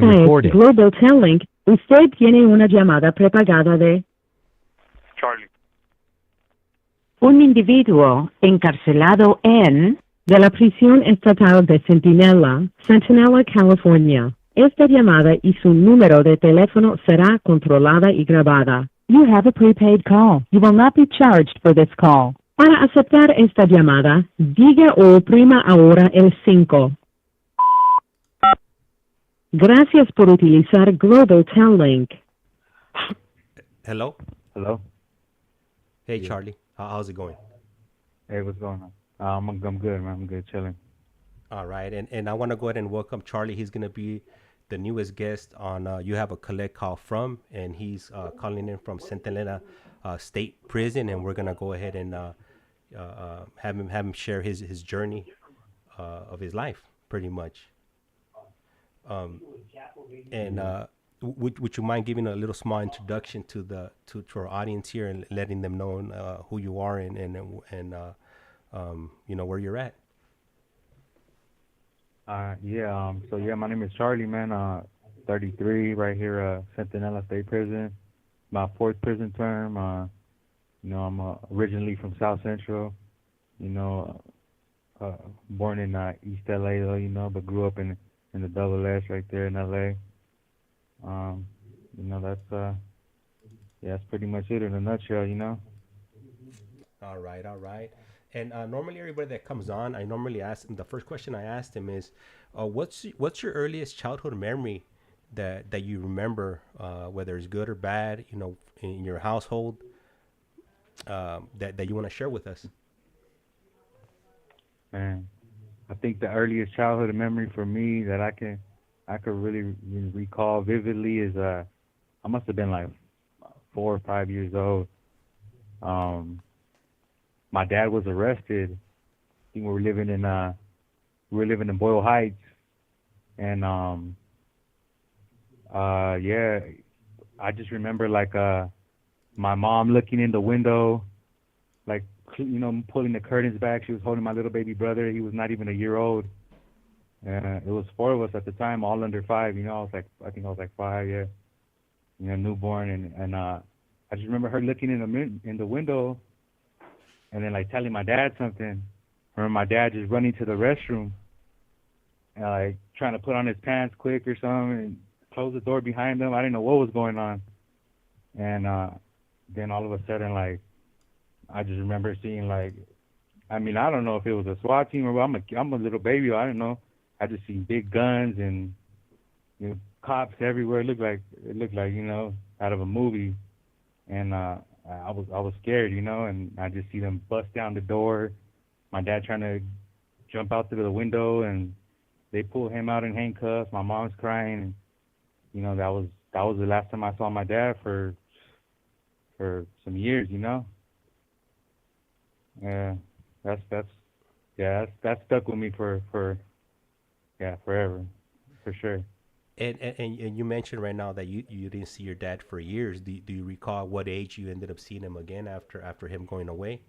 Recorded. Global Telling, usted tiene una llamada prepagada de Charlie. un individuo encarcelado en de la prisión estatal de Centinela, California. Esta llamada y su número de teléfono será controlada y grabada. You have a prepaid call. You will not be charged for this call. Para aceptar esta llamada, diga o oprima ahora el 5. Gracias por utilizar Global Tel-Link. Hello? Hello? Hey, Yeah. Charlie. How's it going? Hey, what's going on? I'm good, man. I'm good, chilling. All right. And I want to go ahead and welcome Charlie. He's going to be the newest guest on You Have a Collect Call From, and he's calling in from Centinela State Prison, and we're going to go ahead and have him share his journey of his life, pretty much. Would you mind giving a little small introduction to our audience here and letting them know who you are and you know where you're at? So my name is Charlie, man. 33, right here, Centinela State Prison. My 4th prison term. I'm originally from South Central. Born in East LA, though. But grew up in the Double S right there in LA. That's pretty much it in a nutshell. All right. And normally everybody that comes on, I normally ask them, the first question I ask them is, what's your earliest childhood memory that you remember, whether it's good or bad, in your household, that you want to share with us? Man, I think the earliest childhood memory for me that I could really recall vividly is I must have been like 4 or 5 years old. My dad was arrested. I think we were living in Boyle Heights, and I just remember like my mom looking in the window, like pulling the curtains back. She was holding my little baby brother. He was not even a year old. It was 4 of us at the time, all under 5. I think I was like 5, yeah. Newborn, and I just remember her looking in the window, and then like telling my dad something. I remember my dad just running to the restroom, and like trying to put on his pants quick or something, and close the door behind him. I didn't know what was going on, and then all of a sudden, like, I just remember seeing like, I don't know if it was a SWAT team or what. I'm a little baby. I don't know. I just seen big guns and cops everywhere. It looked like out of a movie, and I was scared, and I just see them bust down the door. My dad trying to jump out through the window, and they pull him out in handcuffs. My mom's crying, and that was the last time I saw my dad for some years, Yeah, that stuck with me for forever, for sure. And you mentioned right now that you didn't see your dad for years. Do you recall what age you ended up seeing him again after him going away?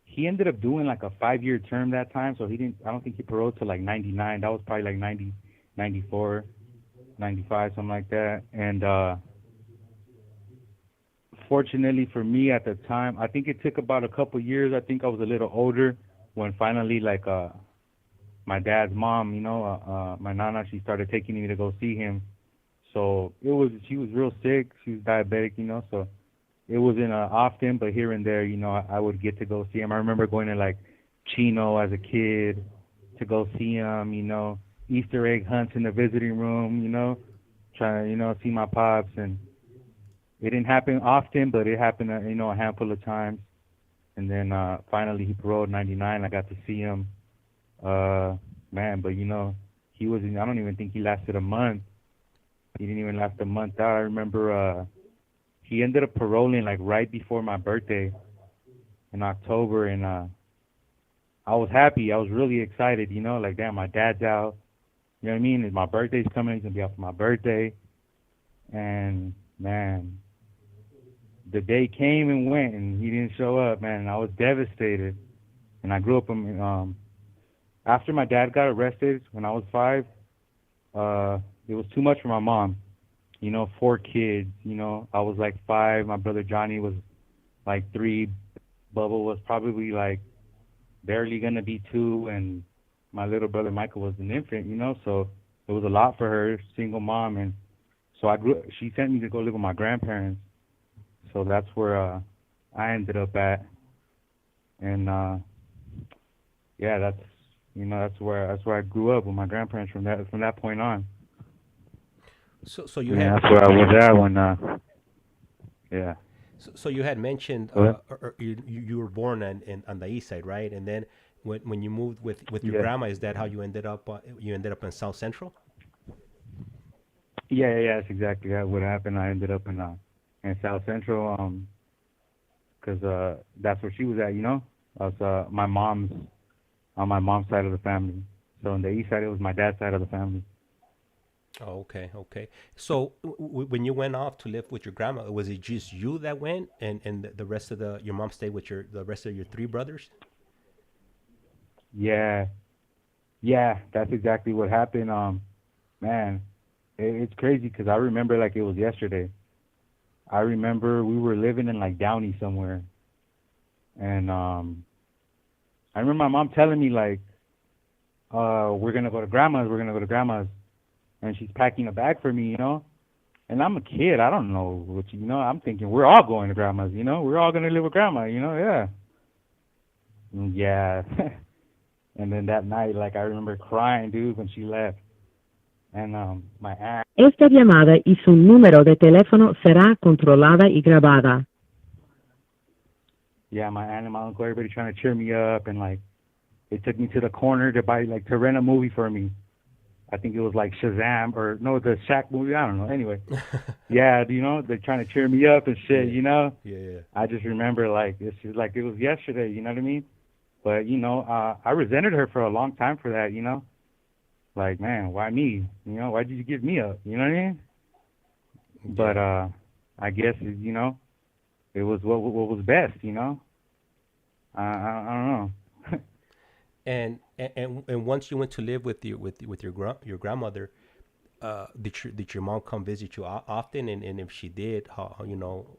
He ended up doing like a 5-year term that time, so I don't think he paroled till like 99. That was probably like 90, 94, 95, something like that. And fortunately for me at the time, I think it took about a couple years. I think I was a little older when finally like my dad's mom, my nana, she started taking me to go see him. So she was real sick. She was diabetic, so it wasn't often, but here and there, I would get to go see him. I remember going to like Chino as a kid to go see him, Easter egg hunts in the visiting room, trying to, see my pops. And it didn't happen often, but it happened, a handful of times. And then finally he paroled 99. I got to see him. Man, but he wasn't, I don't even think he lasted a month. He didn't even last a month out. I remember he ended up paroling like right before my birthday in October, and I was happy. I was really excited, like, damn, my dad's out. You know what I mean? My birthday's coming. He's gonna be out for my birthday. And man, the day came and went, and he didn't show up, man. And I was devastated. And I grew up in after my dad got arrested when I was 5, it was too much for my mom. 4 kids. I was like 5. My brother Johnny was like 3. Bubba was probably like barely gonna be 2, and my little brother Michael was an infant. So it was a lot for her, single mom, and so she sent me to go live with my grandparents. So that's where I ended up at, and yeah, that's where I grew up with my grandparents from that point on. So you Yeah, had that's where I was at when yeah. so you had mentioned What? you were born on the east side, right? And then when you moved with your Yeah. grandma, is that how you ended up? You ended up in South Central? Yeah, that's exactly what happened. I ended up in South Central, 'cause that's where she was at. I was on my mom's side of the family. So on the east side, it was my dad's side of the family. Oh, okay, okay. So when you went off to live with your grandma, was it just you that went, and the rest of your mom stayed with the rest of your 3 brothers? Yeah, yeah, that's exactly what happened. Man, it's crazy 'cause I remember like it was yesterday. I remember we were living in like Downey somewhere, and I remember my mom telling me like, we're gonna go to grandma's, and she's packing a bag for me, And I'm a kid, I don't know I'm thinking we're all going to grandma's, we're all gonna live with grandma, yeah. Yeah. And then that night, like I remember crying, dude, when she left. And my aunt. Esta llamada y su número de teléfono será controlada y grabada. Yeah, my aunt and my uncle, everybody trying to cheer me up, and like they took me to the corner to rent a movie for me. I think it was like Shazam or no, the Shaq movie. I don't know. Anyway, yeah, they're trying to cheer me up and shit. Yeah. I just remember like it was yesterday. You know what I mean? But I resented her for a long time for that. Like, man, why me? Why did you give me up? You know what I mean? Yeah. But I guess it was what was best. I don't know. And once you went to live with your grandmother, did your mom come visit you often? And if she did, how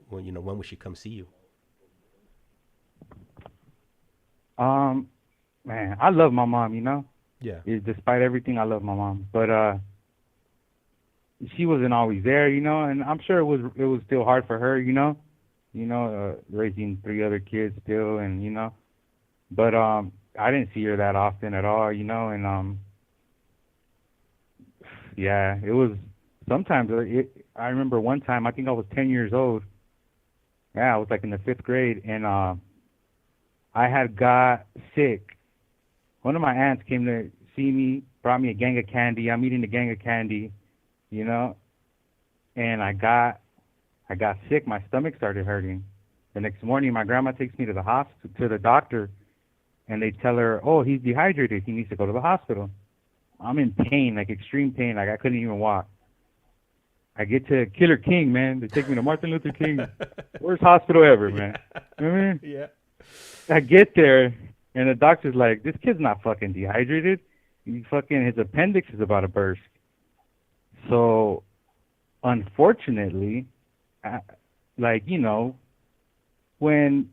when would she come see you? Man, I love my mom. Yeah. Despite everything, I love my mom. But she wasn't always there. And I'm sure it was still hard for her. Raising 3 other kids still, and but I didn't see her that often at all, and yeah, it was sometimes. I remember one time, I think I was 10 years old. Yeah, I was like in the 5th grade, and I had got sick. One of my aunts came to see me, brought me a gang of candy. I'm eating the gang of candy, and I got sick. My stomach started hurting. The next morning, my grandma takes me to the doctor. And they tell her, oh, he's dehydrated. He needs to go to the hospital. I'm in pain, like extreme pain. Like I couldn't even walk. I get to Killer King, man. They take me to Martin Luther King. Worst hospital ever, man. You know what I mean? Yeah. I get there, and the doctor's like, this kid's not fucking dehydrated. His appendix is about to burst. So, unfortunately, when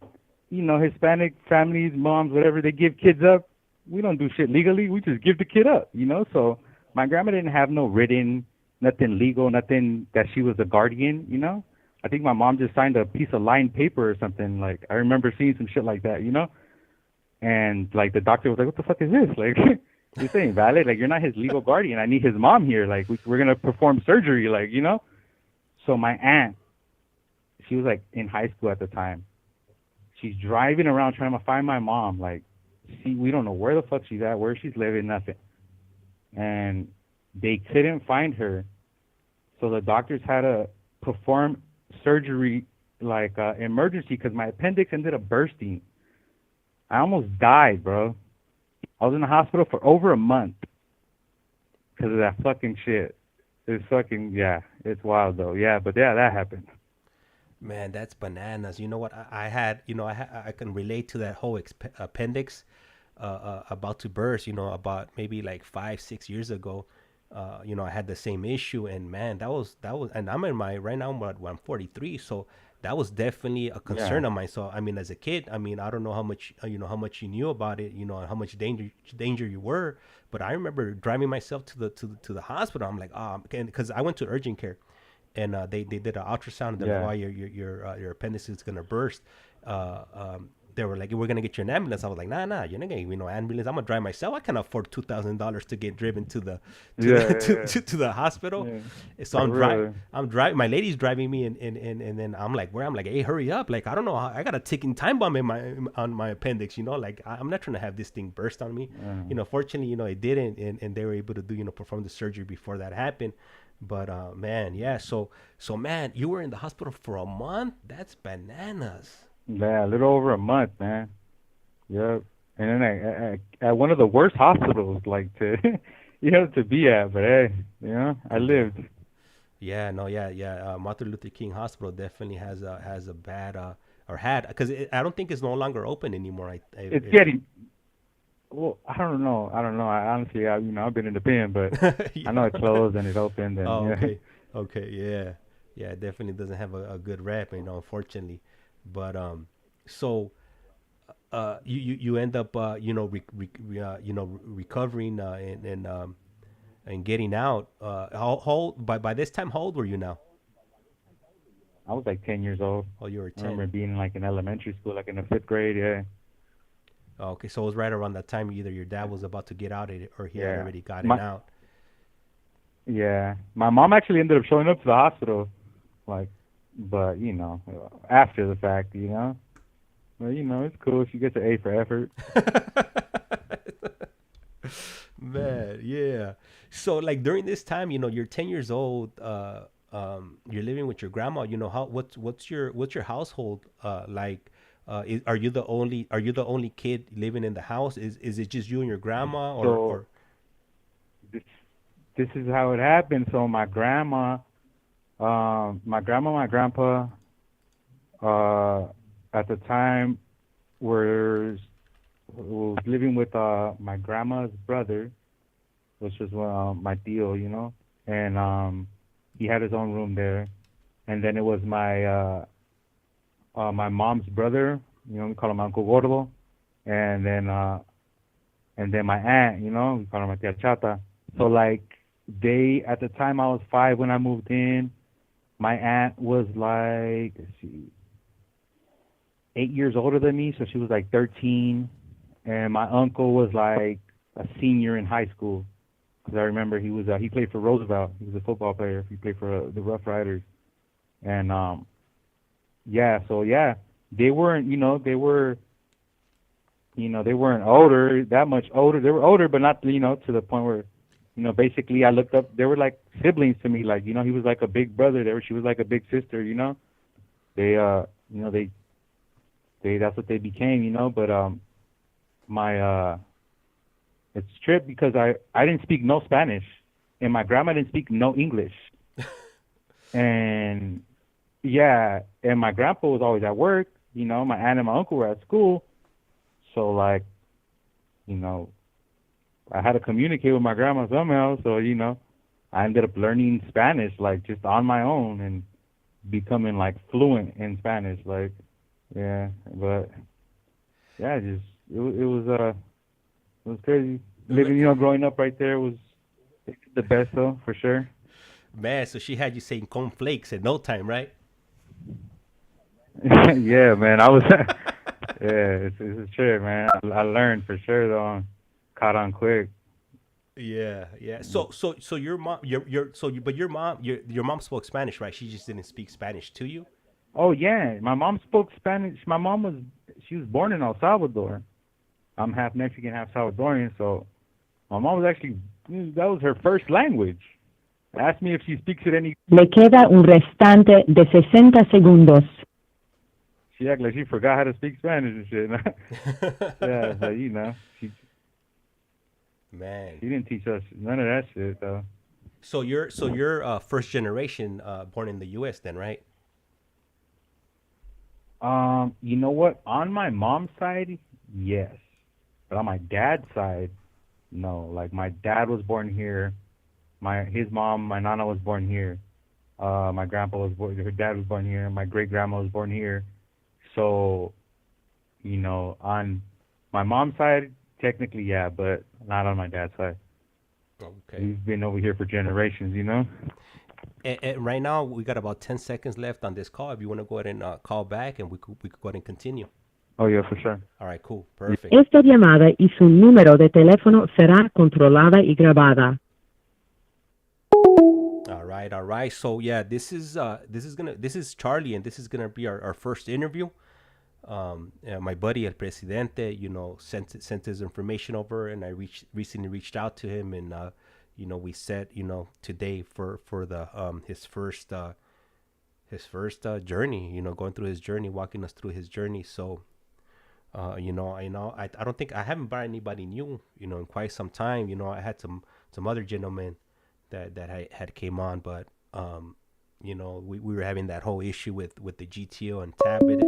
Hispanic families, moms, whatever, they give kids up. We don't do shit legally. We just give the kid up, So my grandma didn't have no written, nothing legal, nothing that she was a guardian, I think my mom just signed a piece of lined paper or something. Like, I remember seeing some shit like that, And, like, the doctor was like, what the fuck is this? Like, this ain't valid. Like, you're not his legal guardian. I need his mom here. Like, we're going to perform surgery, like, So my aunt, she was, like, in high school at the time. She's driving around trying to find my mom. Like, we don't know where the fuck she's at, where she's living, nothing. And they couldn't find her. So the doctors had to perform surgery, like emergency, because my appendix ended up bursting. I almost died, bro. I was in the hospital for over a month because of that fucking shit. It's fucking, yeah, it's wild though. Yeah, but yeah, that happened. Man, that's bananas. You know what? I had, I can relate to that whole appendix. about to burst, about maybe like 5-6 years ago. I had the same issue, and man, and I'm in my right now. I'm 43, so that was definitely a Yeah. concern of mine. So I mean, as a kid, I mean, I don't know how much how much you knew about it, and how much danger you were. But I remember driving myself to the hospital. I'm like, because I went to urgent care, and they did an ultrasound, and they're like, Yeah. "Oh, your appendix is gonna burst." They were like, "We're gonna get you an ambulance." I was like, "Nah, you're not getting me no ambulance. I'm gonna drive myself. I can afford $2,000 to get driven to the to Yeah. the Yeah. to the hospital." Yeah. So For real. I'm driving. My lady's driving me, and then I'm like, "Where?" I'm like, "Hey, hurry up! Like, I don't know. I got a ticking time bomb on my appendix. Like, I'm not trying to have this thing burst on me. Uh, Fortunately, it didn't, and they were able to perform the surgery before that happened. But man, yeah. So man, you were in the hospital for a month. That's bananas. yeah, a little over a month, man. Yep. And then at one of the worst hospitals, like to, to be at. But hey, I Yeah. lived. Yeah, no, yeah. Martin Luther King Hospital definitely has a bad or had, because I don't think it's no longer open anymore. It's If getting. Well, I don't know. I don't know. I honestly, I've been in the pen, but I know yeah. it closed and it opened, and Oh, yeah. okay, yeah. It definitely doesn't have a good rep, unfortunately. But so you end up recovering and getting out. How old, by this time? How old were you now? I was like 10 years old. Oh, you were I remember 10. being like in elementary school, like in the fifth grade. Yeah, Oh, okay, so it was right around that time either your dad was about to get out or he had yeah. already gotten My out. yeah, my mom actually ended up showing up to the hospital, like, but after the fact, But it's cool. She gets an A for effort. Man, yeah. So like during this time, you're 10 years old. You're living with your grandma. How what's your household like? Are you the only kid living in the house? Is it just you and your grandma, or So this this is how it happened. So my grandpa, uh, at the time were was living with my grandma's brother, which was my tío, and he had his own room there. And then it was my mom's brother, we call him Uncle Gordo, and then my aunt, we call her my tia Chata. So like at the time I was 5 when I moved in. My aunt was like, let's see, 8 years older than me, so she was like 13, and my uncle was like a senior in high school. Because I remember he played for Roosevelt. He was a football player. He played for the Rough Riders, and yeah, so yeah, they weren't, they weren't older, that much older. They were older, but not, to the point where, basically I looked up. They were like siblings to me. Like, he was like a big brother. She was like a big sister. They, that's what they became. But my it's trip because I didn't speak no Spanish, and my grandma didn't speak no English, and yeah, and my grandpa was always at work. My aunt and my uncle were at school, so like, you know, I had to communicate with my grandma somehow. So I ended up learning Spanish like just on my own and becoming like fluent in Spanish. Like, yeah, but yeah, it was crazy living. Growing up right there was the best though, for sure. man? So she had you saying cornflakes in no time, right? Yeah, man, I was. Yeah, it's a trip, man. I learned for sure though. Caught on quick. Yeah. So your mom, but your mom spoke Spanish, right? She just didn't speak Spanish to you. Oh yeah, my mom spoke Spanish. My mom she was born in El Salvador. I'm half Mexican, half Salvadorian, so my mom was actually that was her first language. Ask me if she speaks it any. Le queda un restante de 60 segundos. She act like she forgot how to speak Spanish and shit. Yeah, but Man. she didn't teach us none of that shit though. So you're first generation born in the U.S. then, right? You know what? On my mom's side, yes. But on my dad's side, no. Like my dad was born here. His mom, my nana was born here. My grandpa was born. Her dad was born here. My great grandma was born here. So, you know, on my mom's side, technically, yeah, but not on my dad's side. Okay. We've been over here for generations, you know. And right now we got about 10 seconds left on this call. If you want to go ahead and call back, and we could go ahead and continue. Oh yeah, for sure. All right, cool, perfect. Esta llamada y su número de teléfono será controlada y grabada. All right. So yeah, this is Charlie, and this is gonna be our first interview. My buddy El Presidente, you know, sent his information over, and I recently reached out to him, and you know, we set, you know, today for the his first journey, you know, going through his journey, walking us through his journey. So you know, I don't think I haven't brought anybody new, you know, in quite some time. You know, I had some other gentlemen that I had came on, but you know, we were having that whole issue with the GTO and tablets.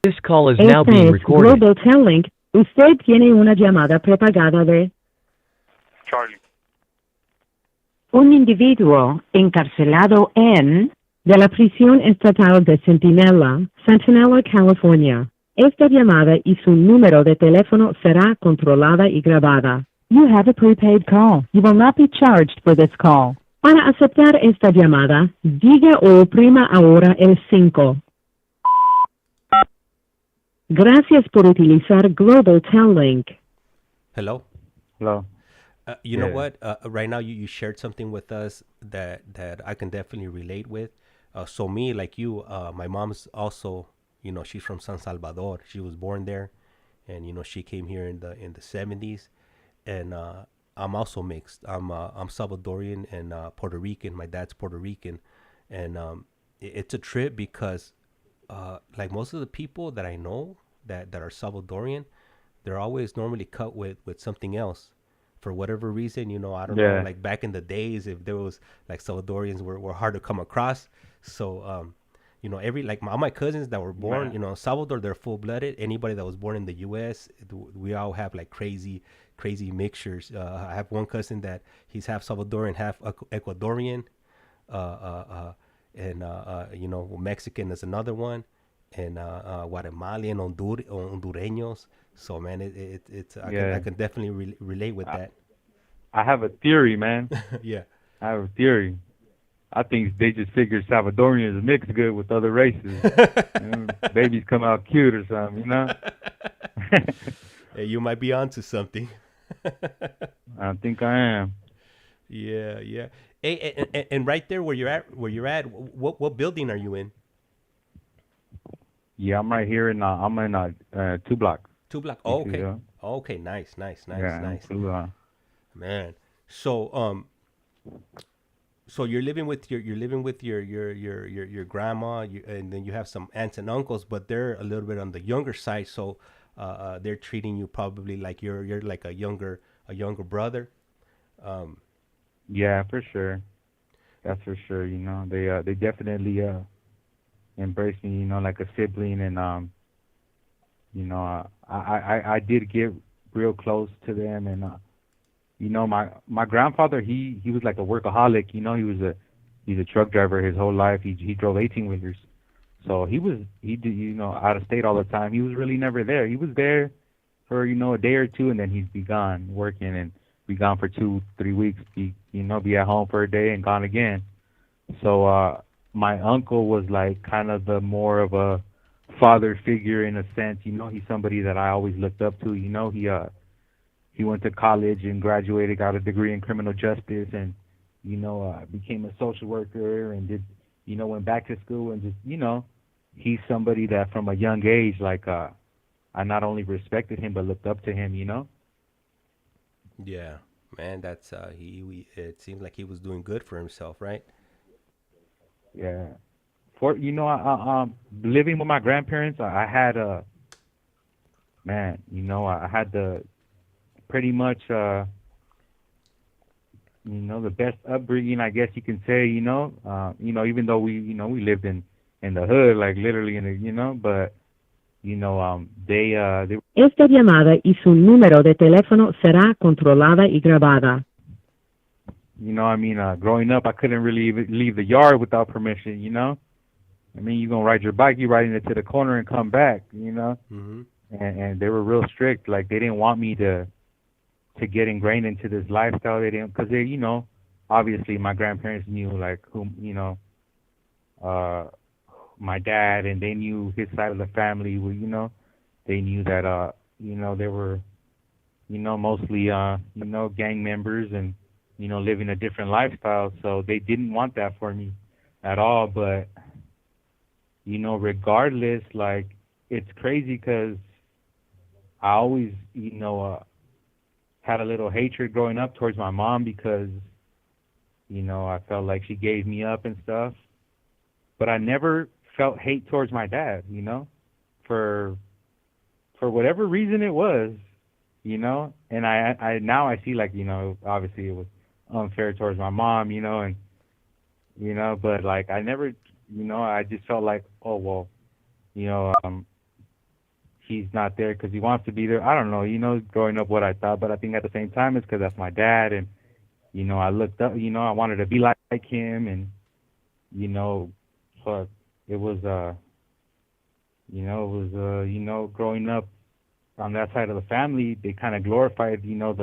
This call is now being recorded. Global Telling. Usted tiene una llamada prepagada de Charlie. un individuo encarcelado de la prisión estatal de Centinela, California. Esta llamada y su número de teléfono será controlada y grabada. You have a prepaid call. You will not be charged for this call. Para aceptar esta llamada, diga o oprima ahora el 5. Gracias por utilizar Global Tel-Link. Hello. Hello. You know what? Right now, you shared something with us that I can definitely relate with. So me, like you, my mom's also, you know, she's from San Salvador. She was born there, and you know, she came here in the 70s. And I'm also mixed. I'm Salvadorian and Puerto Rican. My dad's Puerto Rican, and it's a trip because like most of the people that I know that are Salvadorian, they're always normally cut with something else. For whatever reason, you know, I don't know, like back in the days, if there was like Salvadorians were hard to come across. So, you know, all my cousins that were born, you know, Salvador, they're full blooded. Anybody that was born in the U.S., we all have like crazy mixtures. I have one cousin that he's half Salvadorian, half Ecuadorian, and you know, Mexican is another one, and Guatemalan, Hondureños. So man, I can definitely relate with that. I have a theory, man. Yeah. I have a theory. I think they just figured Salvadorians mix good with other races. You know, babies come out cute or something, you know? Hey, you might be onto something. I think I am. Yeah. Hey, and right there where you're at, what building are you in? Yeah, I'm right here in I'm in 2 block. 2 block. Oh, okay. Yeah. Okay, nice. Yeah, Nice. Cool, Man. So so you're living with your grandma, and then you have some aunts and uncles, but they're a little bit on the younger side. So they're treating you probably like you're like a younger brother. Yeah, for sure. That's for sure. You know, they definitely embrace me, you know, like a sibling, and you know, I did get real close to them, and you know, my grandfather, he was like a workaholic. You know, he's a truck driver his whole life. He drove 18-wheelers. So he did, you know, out of state all the time. He was really never there. He was there for, you know, a day or two, and then he'd be gone working, and be gone for 2-3 weeks. Be at home for a day and gone again. So my uncle was like kind of the more of a father figure in a sense. You know, he's somebody that I always looked up to. You know, he went to college and graduated, got a degree in criminal justice, and you know, became a social worker, and did, you know, went back to school, and just, you know, he's somebody that from a young age, like, I not only respected him, but looked up to him, you know? Yeah, man, that's, it seems like he was doing good for himself, right? Yeah. You know, I living with my grandparents, I had, man, you know, I had the, pretty much, you know, the best upbringing, I guess you can say, you know, even though we lived in in the hood, like literally in the, you know, but you know, they Esta llamada y su número de teléfono será controlada y grabada. you know, I mean, growing up, I couldn't really even leave the yard without permission, you know. I mean, you gonna ride your bike, you riding it to the corner and come back, you know. Mm-hmm. And they were real strict. Like they didn't want me to get ingrained into this lifestyle. They didn't, because they, you know, obviously my grandparents knew like who, you know, my dad, and they knew his side of the family. Well, you know, they knew that you know, they were, you know, mostly you know, gang members and, you know, living a different lifestyle. So they didn't want that for me at all. But you know, regardless, like it's crazy because I always, you know, had a little hatred growing up towards my mom because, you know, I felt like she gave me up and stuff. But I never felt hate towards my dad, you know, for whatever reason it was, you know. And I now I see, like, you know, obviously it was unfair towards my mom, you know, and, you know, but like I never, you know, I just felt like, oh, well, you know, he's not there because he wants to be there. I don't know, you know, growing up what I thought, but I think at the same time it's because that's my dad, and, you know, I looked up, you know, I wanted to be like him, and, you know, but it was, you know, growing up on that side of the family, they kind of glorified, you know,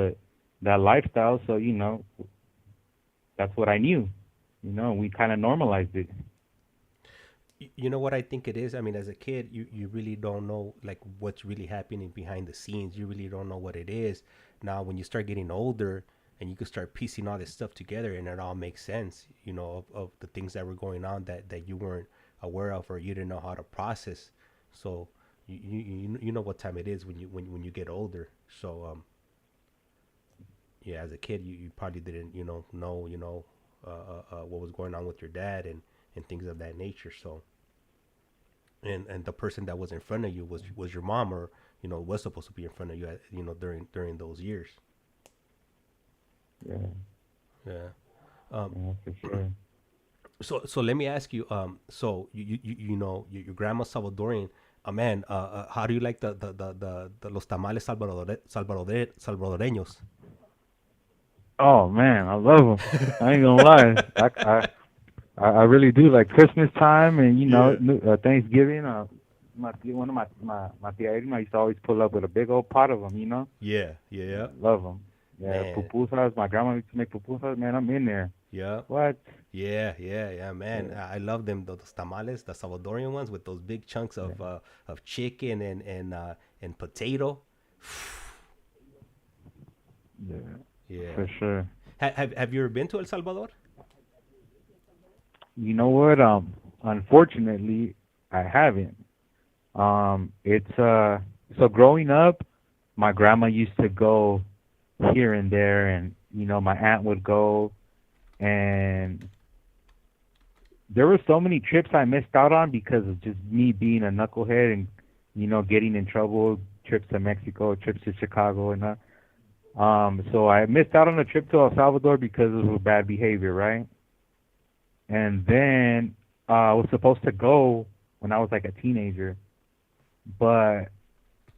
that lifestyle, so, you know, that's what I knew, you know, and we kind of normalized it. You know what I think it is? I mean, as a kid, you really don't know like what's really happening behind the scenes. You really don't know what it is. Now, when you start getting older and you can start piecing all this stuff together and it all makes sense, you know, of the things that were going on that you weren't aware of or you didn't know how to process. So you know what time it is when you get older. So yeah, as a kid, you probably didn't, you know, what was going on with your dad and things of that nature. So and the person that was in front of you was your mom, or, you know, was supposed to be in front of you at, you know, during those years. Yeah. Yeah. Yeah, for sure. So let me ask you, so you know, your grandma's Salvadorian, man, how do you like the los tamales salvadoreños? Oh man, I love them. I ain't gonna lie. I really do, like Christmas time and, you know, Thanksgiving. One of my tia Irma used to always pull up with a big old pot of them, you know. Yeah. Love them. Yeah, Man. pupusas. My grandma used to make pupusas. Man, I'm in there. Yeah. What? Yeah, man. Yeah. I love them, those tamales, the Salvadorian ones with those big chunks of chicken and potato. Yeah. For sure. Have you ever been to El Salvador? You know what? Unfortunately, I haven't. It's so growing up, my grandma used to go here and there, and, you know, my aunt would go, and there were so many trips I missed out on because of just me being a knucklehead and, you know, getting in trouble. Trips to Mexico, trips to Chicago, and so I missed out on a trip to El Salvador because of bad behavior, right? And then I was supposed to go when I was like a teenager, but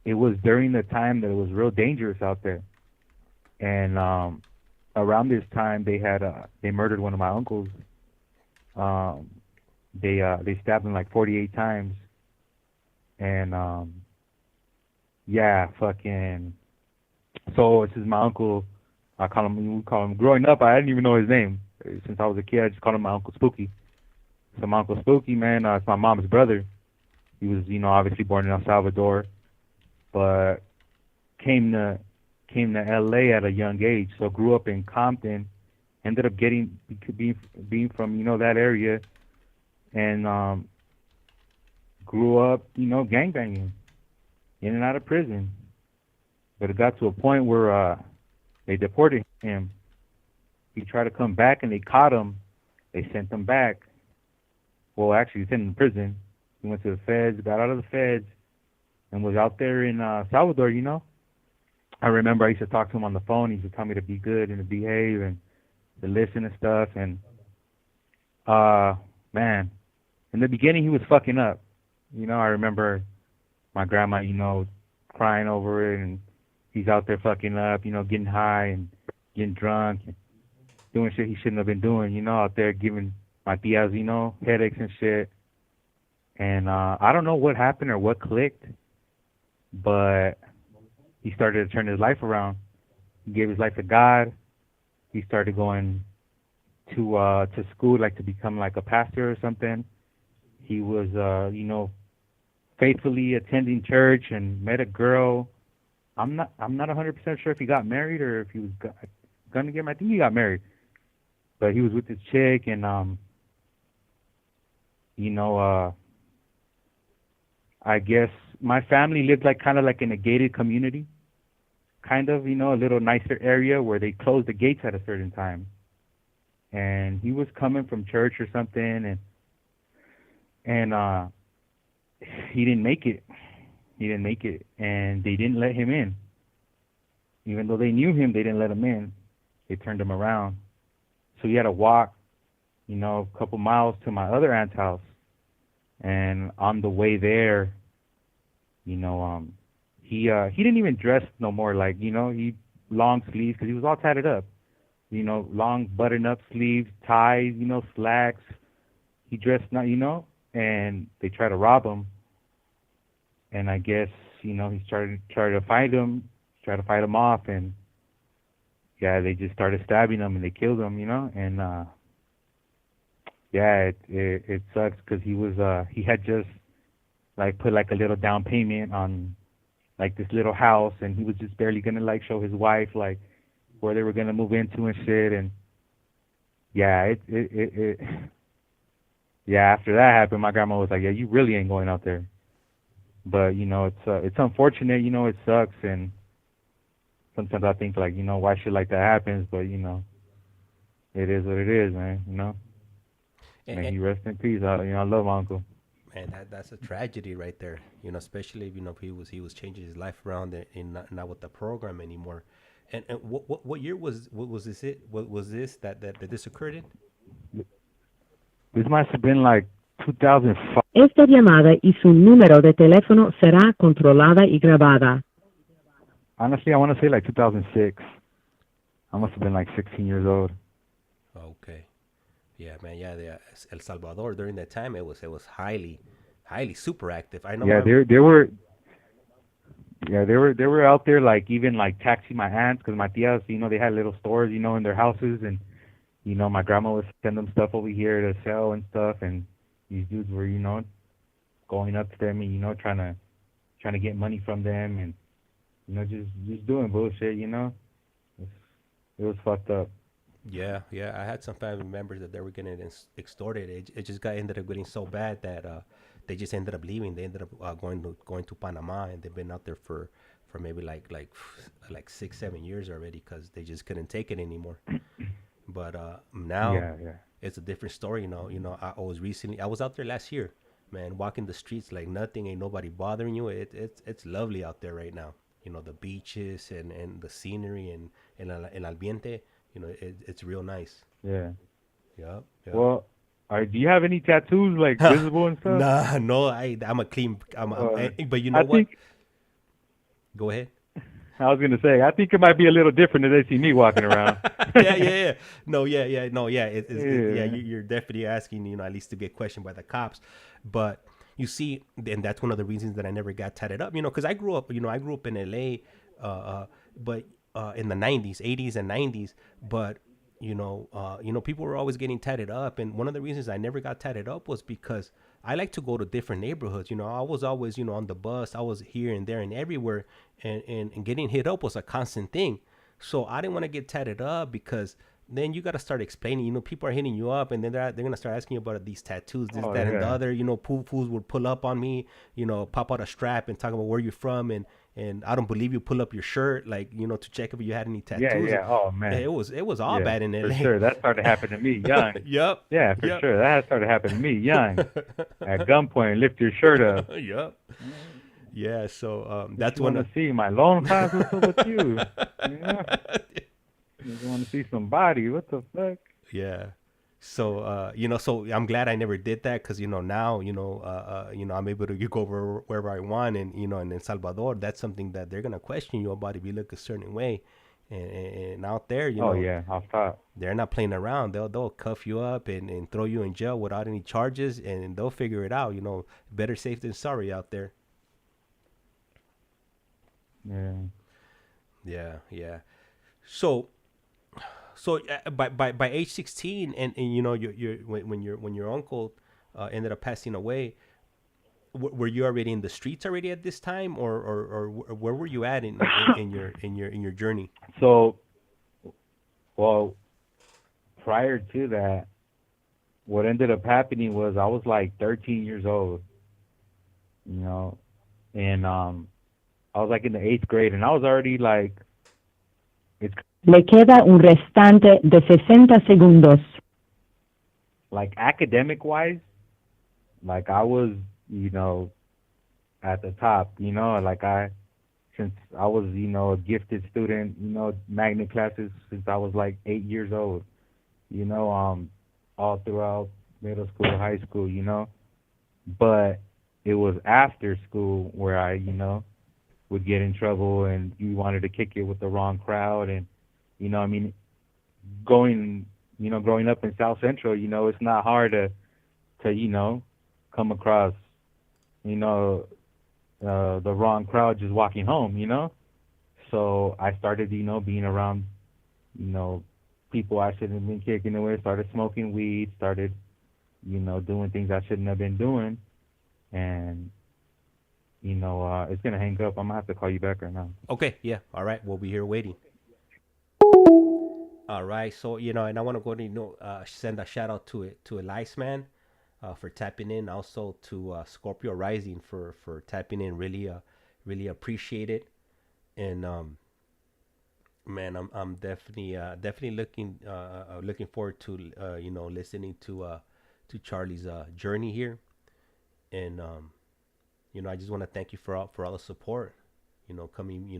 it was during the time that it was real dangerous out there. And around this time, they murdered one of my uncles. They stabbed him like 48 times, and yeah, fucking. So this is my uncle. We call him. Growing up, I didn't even know his name. Since I was a kid, I just called him my Uncle Spooky. So my Uncle Spooky, man, it's my mom's brother. He was, you know, obviously born in El Salvador, but came to LA at a young age. So grew up in Compton, ended up being from, you know, that area, and grew up, you know, gangbanging, in and out of prison. But it got to a point where they deported him. He tried to come back, and they caught him. They sent him back. Well, actually, he sent him to prison. He went to the feds, got out of the feds, and was out there in Salvador, you know. I remember I used to talk to him on the phone. He used to tell me to be good and to behave and to listen and stuff. And, man, in the beginning he was fucking up. You know, I remember my grandma, you know, crying over it, and he's out there fucking up, you know, getting high and getting drunk and doing shit he shouldn't have been doing, you know, out there giving my tias, you know, headaches and shit. And I don't know what happened or what clicked, but he started to turn his life around. He gave his life to God. He started going to school, like to become like a pastor or something. He was, you know, faithfully attending church and met a girl. I'm not 100% sure if he got married or if he was gonna get married. I think he got married, but he was with this chick, and you know, I guess my family lived like kind of like in a gated community, kind of, you know, a little nicer area where they closed the gates at a certain time. And he was coming from church or something, and he didn't make it. He didn't make it, and they didn't let him in. Even though they knew him, they didn't let him in. They turned him around. So he had to walk, you know, a couple miles to my other aunt's house. And on the way there, you know, he didn't even dress no more, like, you know, he long sleeves, because he was all tatted up. You know, long button-up sleeves, ties, you know, slacks. He dressed, not, you know, and they tried to rob him. And I guess, you know, he tried to fight him off, and yeah, they just started stabbing him and they killed him, you know. And yeah, it sucks because he had just like put like a little down payment on like this little house, and he was just barely gonna like show his wife like where they were gonna move into and shit. And yeah, yeah, after that happened, my grandma was like, yeah, you really ain't going out there. But, you know, it's unfortunate, you know, it sucks, and sometimes I think, like, you know, why shit like that happens, but, you know, it is what it is, man, you know. May he rest in peace. I love my uncle. Man, that's a tragedy right there, you know, especially if, you know, if he was changing his life around and not with the program anymore. And what year was this that this occurred in? This must have been like 2005. Esta llamada y su número de teléfono será controlada y grabada. Honestly, I want to say like 2006. I must have been like 16 years old. Okay. Yeah, man. Yeah, El Salvador during that time it was highly super active. I know. Yeah, they were out there, like, even like taxing my aunts, because my tias, you know, they had little stores, you know, in their houses, and you know, my grandma would send them stuff over here to sell and stuff, and these dudes were, you know, going up to them and, you know, trying to get money from them, and, you know, just doing bullshit, you know. It was fucked up. Yeah. I had some family members that they were getting extorted. It just ended up getting so bad that they just ended up leaving. They ended up going to Panama, and they've been out there for maybe like 6-7 years already, because they just couldn't take it anymore. But now it's a different story. You know, I was out there last year, man, walking the streets like nothing, ain't nobody bothering you. It's lovely out there right now. You know, the beaches and the scenery and el ambiente. You know, it's real nice. Yeah. Yep. Well, do you have any tattoos, like, visible and stuff? Nah, no, I'm a clean. But you know what? Go ahead. I was gonna say, I think it might be a little different if they see me walking around. Yeah. No, yeah. You're definitely asking, you know, at least to get questioned by the cops. But you see, and that's one of the reasons that I never got tatted up. You know, because I grew up in LA, but in the 90s, 80s, and 90s. But you know, people were always getting tatted up, and one of the reasons I never got tatted up was because I like to go to different neighborhoods. You know, I was always, you know, on the bus. I was here and there and everywhere, and getting hit up was a constant thing. So I didn't want to get tatted up, because then you got to start explaining. You know, people are hitting you up, and then they're gonna start asking you about these tattoos, and the other. You know, fools would pull up on me. You know, pop out a strap and talk about where you're from, and I don't believe you. Pull up your shirt, like, you know, to check if you had any tattoos. Yeah. Oh man, it was all bad in LA. For sure, that started happening to me young. Yep. Yeah, for sure, that started happening to me young. At gunpoint, lift your shirt up. Yep. Yeah. So that's when I see my long time. What's up with you? Yeah. You want to see somebody? What the fuck? Yeah. So so I'm glad I never did that, because now I'm able to go wherever I want, and in El Salvador, that's something that they're gonna question you about if you look a certain way, and out there, Oh yeah, I'll stop. they're not playing around. They'll cuff you up and throw you in jail without any charges, and they'll figure it out. Better safe than sorry out there. Yeah. Yeah. So by age 16, and when your uncle ended up passing away, were you already in the streets already at this time, or where were you at in your journey? So, well, prior to that, what ended up happening was I was like 13 years old, and I was like in the 8th grade, and I was already like, it's Le queda un restante de 60 segundos. like academic wise, like I was, at the top, since I was, a gifted student, magnet classes since I was like 8 years old, all throughout middle school, high school, but it was after school where I, would get in trouble, and you wanted to kick it with the wrong crowd, and growing up in South Central, it's not hard to come across, the wrong crowd just walking home, So I started, being around, people I shouldn't have been kicking it with, started smoking weed, started, doing things I shouldn't have been doing, and it's going to hang up. I'm going to have to call you back right now. Okay, yeah. All right, we'll be here waiting. All right, so, and I want to go to, send a shout out to ICEMAN for tapping in. Also to Scorpio Rising for tapping in. Really appreciate it. And, man, I'm definitely looking forward to, listening to Charlie's journey here. And, I just want to thank you for all the support, coming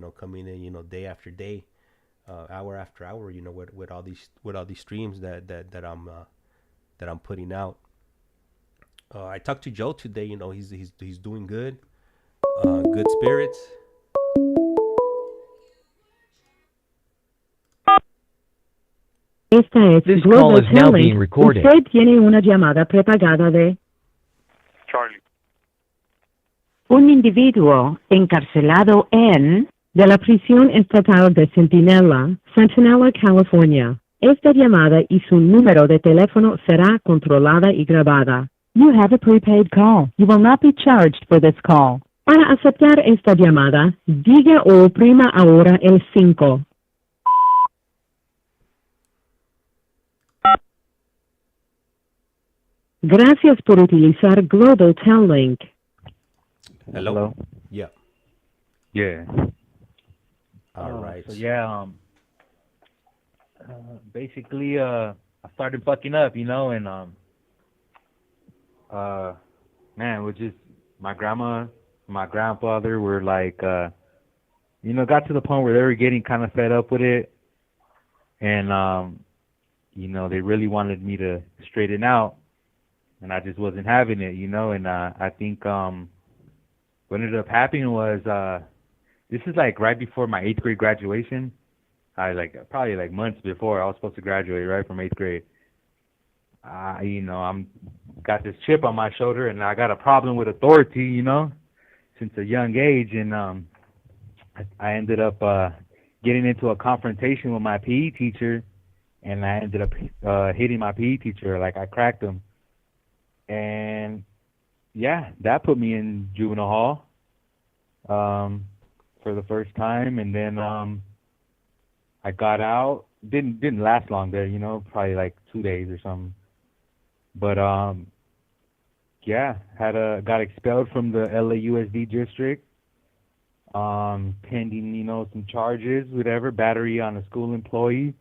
in, day after day, hour after hour, with all these streams that I'm putting out. I talked to Joe today. He's doing good, good spirits. Esta es This Global call is now Talent. being recorded. Usted tiene una llamada prepagada de Charlie. un individuo encarcelado de la prisión estatal de Centinela, California. Esta llamada y su número de teléfono será controlada y grabada. You have a prepaid call. You will not be charged for this call. Para aceptar esta llamada, diga o oprima ahora el 5. Gracias por utilizar Global Tel Link. Hello. Yeah. Yeah. All right. So yeah, basically, I started bucking up, and man, with just my grandma, my grandfather were like, got to the point where they were getting kind of fed up with it, and they really wanted me to straighten out, and I just wasn't having it, and I think what ended up happening was this is like right before my 8th grade graduation. Probably like months before I was supposed to graduate, right, from 8th grade. I'm got this chip on my shoulder, and I got a problem with authority, since a young age, and I ended up getting into a confrontation with my PE teacher, and I ended up hitting my PE teacher. Like, I cracked him, and yeah, that put me in juvenile hall for the first time, and then I got out. Didn't last long there, probably like 2 days or something. But yeah, got expelled from the LAUSD district, pending, some charges, whatever, battery on a school employee.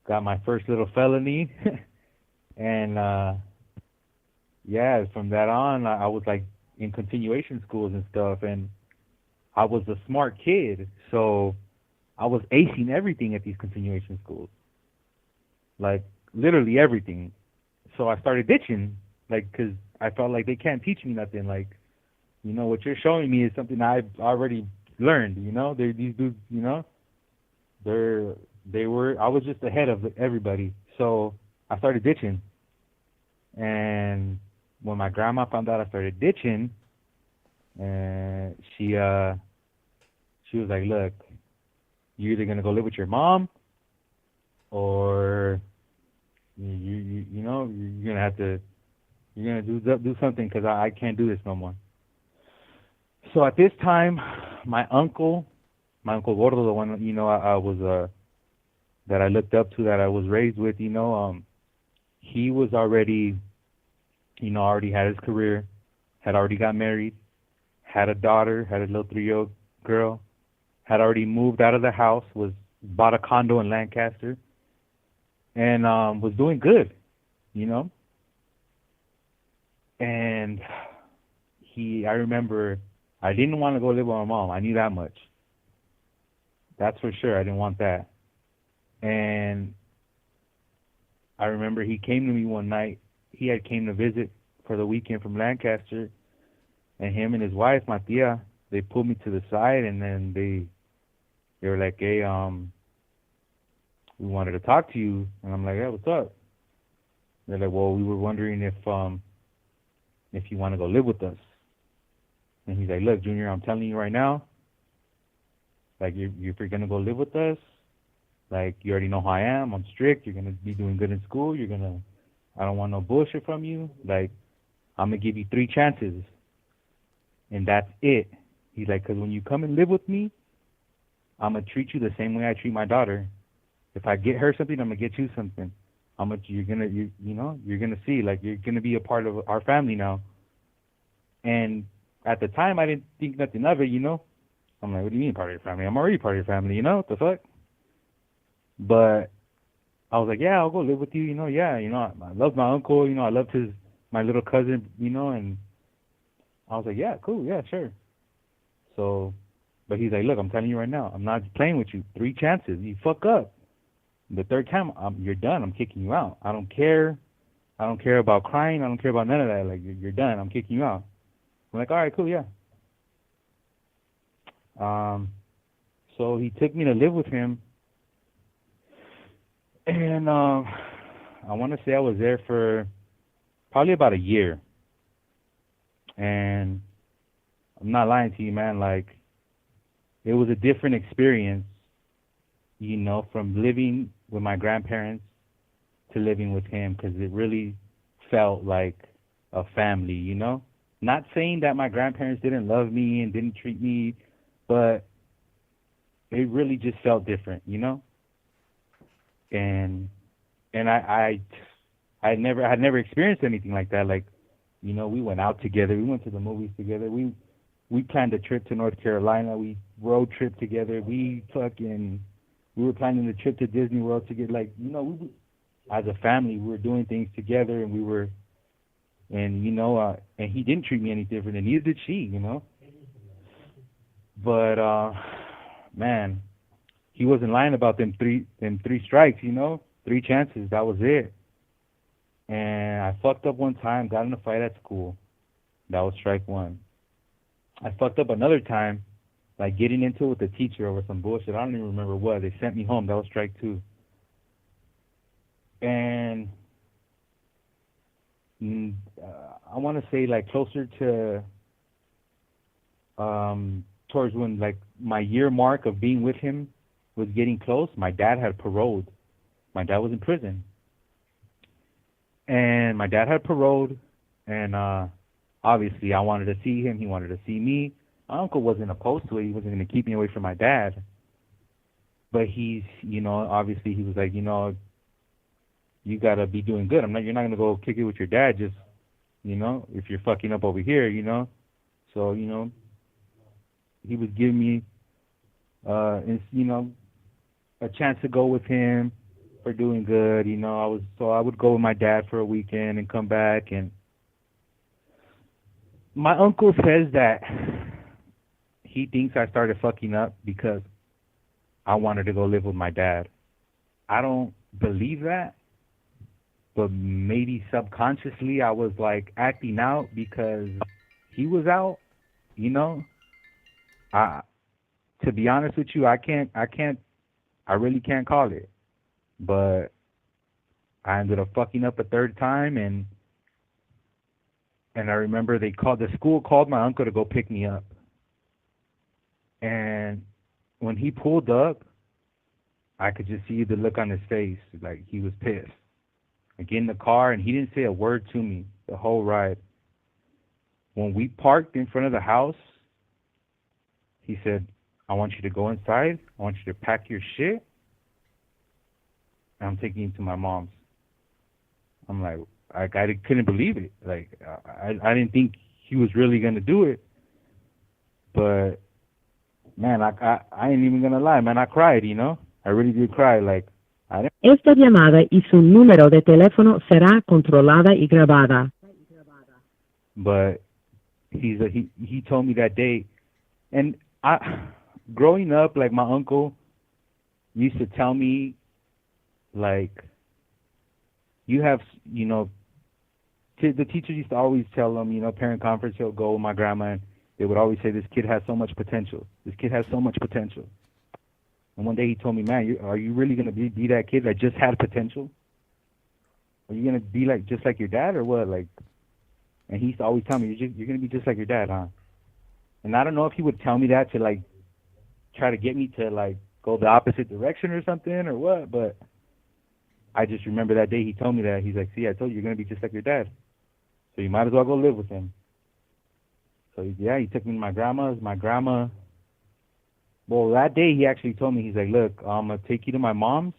Got my first little felony, and yeah, from that on, I was like in continuation schools and stuff, and I was a smart kid, so I was acing everything at these continuation schools. Like, literally everything. So I started ditching, like, because I felt like they can't teach me nothing. Like, you know, what you're showing me is something I've already learned, you know? These dudes, you know, I was just ahead of everybody. So I started ditching. And when my grandma found out I started ditching, and she was like, look, you're either going to go live with your mom, or you know, you're going to do something, because I can't do this no more. So at this time, my uncle Gordo, the one, you know, I was that I looked up to, that I was raised with, you know, he was already, you know, already had his career, had already got married, had a daughter, had a little 3-year-old girl, had already moved out of the house, bought a condo in Lancaster, and was doing good, you know. And I remember I didn't want to go live with my mom. I knew that much. That's for sure. I didn't want that. And I remember he came to me one night. He had came to visit for the weekend from Lancaster, and him and his wife, my tia, they pulled me to the side, and then they were like, hey, we wanted to talk to you. And I'm like, yeah, what's up? They're like, well, we were wondering if you want to go live with us. And he's like, look, Junior, I'm telling you right now, like, if you're going to go live with us, like, you already know how I am. I'm strict. You're going to be doing good in school. I don't want no bullshit from you. Like, I'm going to give you 3 chances. And that's it. He's like, because when you come and live with me, I'm going to treat you the same way I treat my daughter. If I get her something, I'm going to get you something. You're going to see, like, you're going to be a part of our family now. And at the time, I didn't think nothing of it, you know. I'm like, what do you mean part of your family? I'm already part of your family, you know? What the fuck? But I was like, yeah, I'll go live with you, you know. Yeah, you know, I loved my uncle, you know. I loved my little cousin, you know. And I was like, yeah, cool, yeah, sure. So, but he's like, look, I'm telling you right now, I'm not playing with you. 3 chances. You fuck up. The 3rd time, you're done. I'm kicking you out. I don't care. I don't care about crying. I don't care about none of that. Like, you're done. I'm kicking you out. I'm like, all right, cool, yeah. So he took me to live with him. And I want to say I was there for probably about a year. And I'm not lying to you, man. Like, it was a different experience, you know, from living with my grandparents to living with him, because it really felt like a family, you know. Not saying that my grandparents didn't love me and didn't treat me, but it really just felt different, you know. And I had never experienced anything like that. Like, you know, we went out together. We went to the movies together. We planned a trip to North Carolina. We road trip together. We were planning the trip to Disney World together. Like, you know, as a family, we were doing things together, and you know, and he didn't treat me any different, and neither did she, you know. But man, he wasn't lying about them three strikes, you know, 3 chances. That was it. And I fucked up one time, got in a fight at school. That was strike 1. I fucked up another time, like getting into it with the teacher over some bullshit. I don't even remember what. They sent me home. That was strike 2. And I want to say, like, closer to towards when, like, my year mark of being with him was getting close, my dad had paroled. My dad was in prison. And my dad had paroled, and obviously I wanted to see him. He wanted to see me. My uncle wasn't opposed to it. He wasn't going to keep me away from my dad. But he's, you know, obviously he was like, you know, you got to be doing good. You're not going to go kick it with your dad just, you know, if you're fucking up over here, you know. So, you know, he was giving me, you know, a chance to go with him for doing good. You know, I would go with my dad for a weekend and come back. And my uncle says that he thinks I started fucking up because I wanted to go live with my dad. I don't believe that, but maybe subconsciously I was like acting out because he was out, you know. To be honest with you, I really can't call it. But I ended up fucking up a third time, and I remember the school called my uncle to go pick me up. And when he pulled up, I could just see the look on his face, like he was pissed. I get in the car, and he didn't say a word to me the whole ride. When we parked in front of the house, he said, I want you to go inside. I want you to pack your shit. And I'm taking you to my mom's. I'm like, I couldn't believe it. Like, I didn't think he was really going to do it. But, man, I ain't even going to lie, man. I cried, you know? I really did cry. Like, I didn't. Esta llamada y su número de teléfono será controlada y grabada. But he told me that day. And growing up, like, my uncle used to tell me, like, you have, you know, the teacher used to always tell them, you know, parent conference, he'll go with my grandma, and they would always say, this kid has so much potential. This kid has so much potential. And one day he told me, man, are you really going to be that kid that just had potential? Are you going to be like just like your dad or what? Like, and he used to always tell me, you're going to be just like your dad, huh? And I don't know if he would tell me that to, like, try to get me to, like, go the opposite direction or something or what, but I just remember that day he told me that. He's like, see, I told you, you're going to be just like your dad. So you might as well go live with him. So, yeah, he took me to my grandma's. My grandma, well, that day he actually told me, he's like, look, I'm going to take you to my mom's.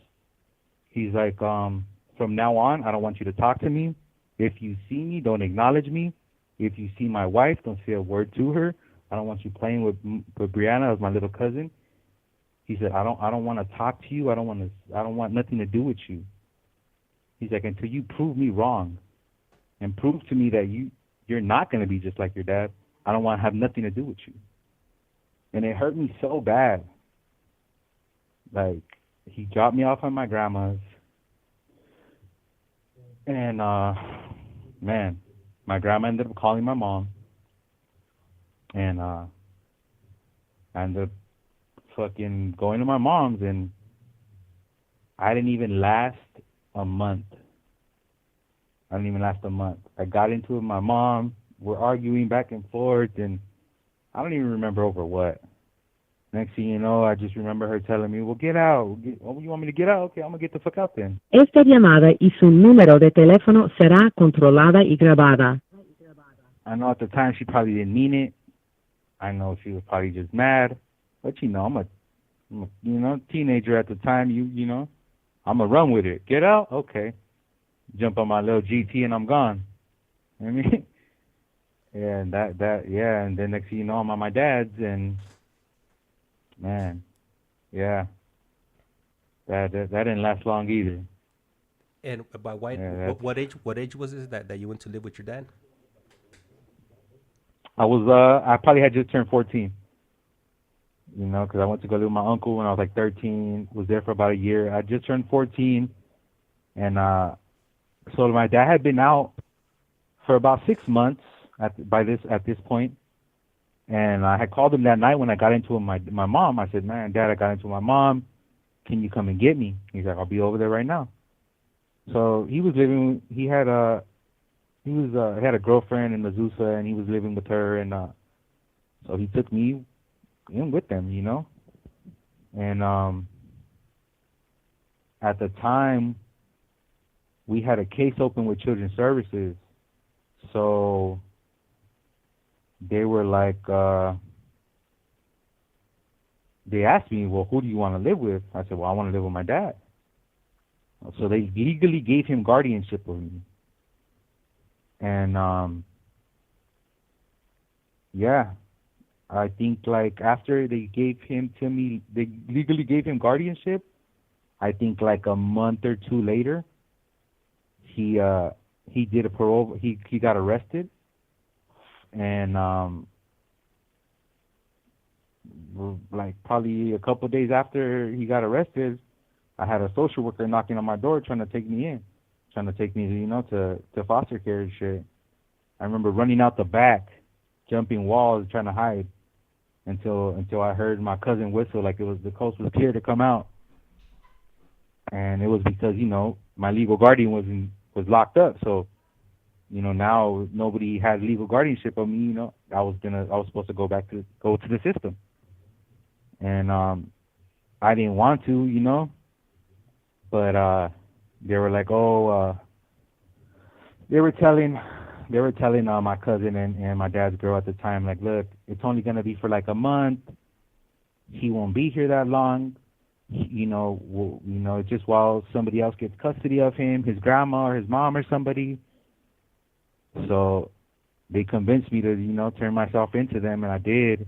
He's like, from now on, I don't want you to talk to me. If you see me, don't acknowledge me. If you see my wife, don't say a word to her. I don't want you playing with Brianna as my little cousin. He said, I don't want to talk to you. I don't want nothing to do with you. He's like, until you prove me wrong and prove to me that you're not going to be just like your dad, I don't want to have nothing to do with you. And it hurt me so bad. Like, he dropped me off at my grandma's. And, man, my grandma ended up calling my mom. And I ended up fucking going to my mom's, and I didn't even last a month. I got into it with my mom. We're arguing back and forth, and I don't even remember over what. Next thing you know, I just remember her telling me, well, get out. Oh, you want me to get out? Okay, I'm going to get the fuck out then. Esta llamada y su número de teléfono será controlada y grabada. I know at the time she probably didn't mean it. I know she was probably just mad. But, you know, I'm a teenager at the time. You know, I'm going to run with it. Get out? Okay. Jump on my little GT and I'm gone. You know what I mean? And and then next thing you know, I'm at my dad's, and, man, yeah. That didn't last long either. And by what age was it that you went to live with your dad? I probably had just turned 14. You know, because I went to go live with my uncle when I was like 13. Was there for about a year. I just turned 14, and so my dad had been out for about 6 months at this point. And I had called him that night when I got into my mom. I said, man, Dad, I got into my mom. Can you come and get me? He's like, I'll be over there right now. So he was living. He had a girlfriend in Azusa, and he was living with her, and so he took me in with them, you know. And at the time, we had a case open with Children's Services, so they were like, they asked me, well, who do you want to live with? I said, well, I want to live with my dad. So they legally gave him guardianship of me. And, yeah, I think, like, after they gave him to me, they legally gave him guardianship, I think, like, a month or two later, he did a parole, he got arrested, and, like, probably a couple of days after he got arrested, I had a social worker knocking on my door trying to take me in, trying to take me, to foster care and shit. I remember running out the back, jumping walls, trying to hide until I heard my cousin whistle like the coast was clear to come out. And it was because, my legal guardian was locked up. So, now nobody had legal guardianship of me, I was supposed to go to the system. And I didn't want to, but they were like, they were telling my cousin and my dad's girl at the time, like, look, it's only gonna be for like a month. He won't be here that long. Just while somebody else gets custody of him, his grandma or his mom or somebody. So they convinced me to, turn myself into them, and I did.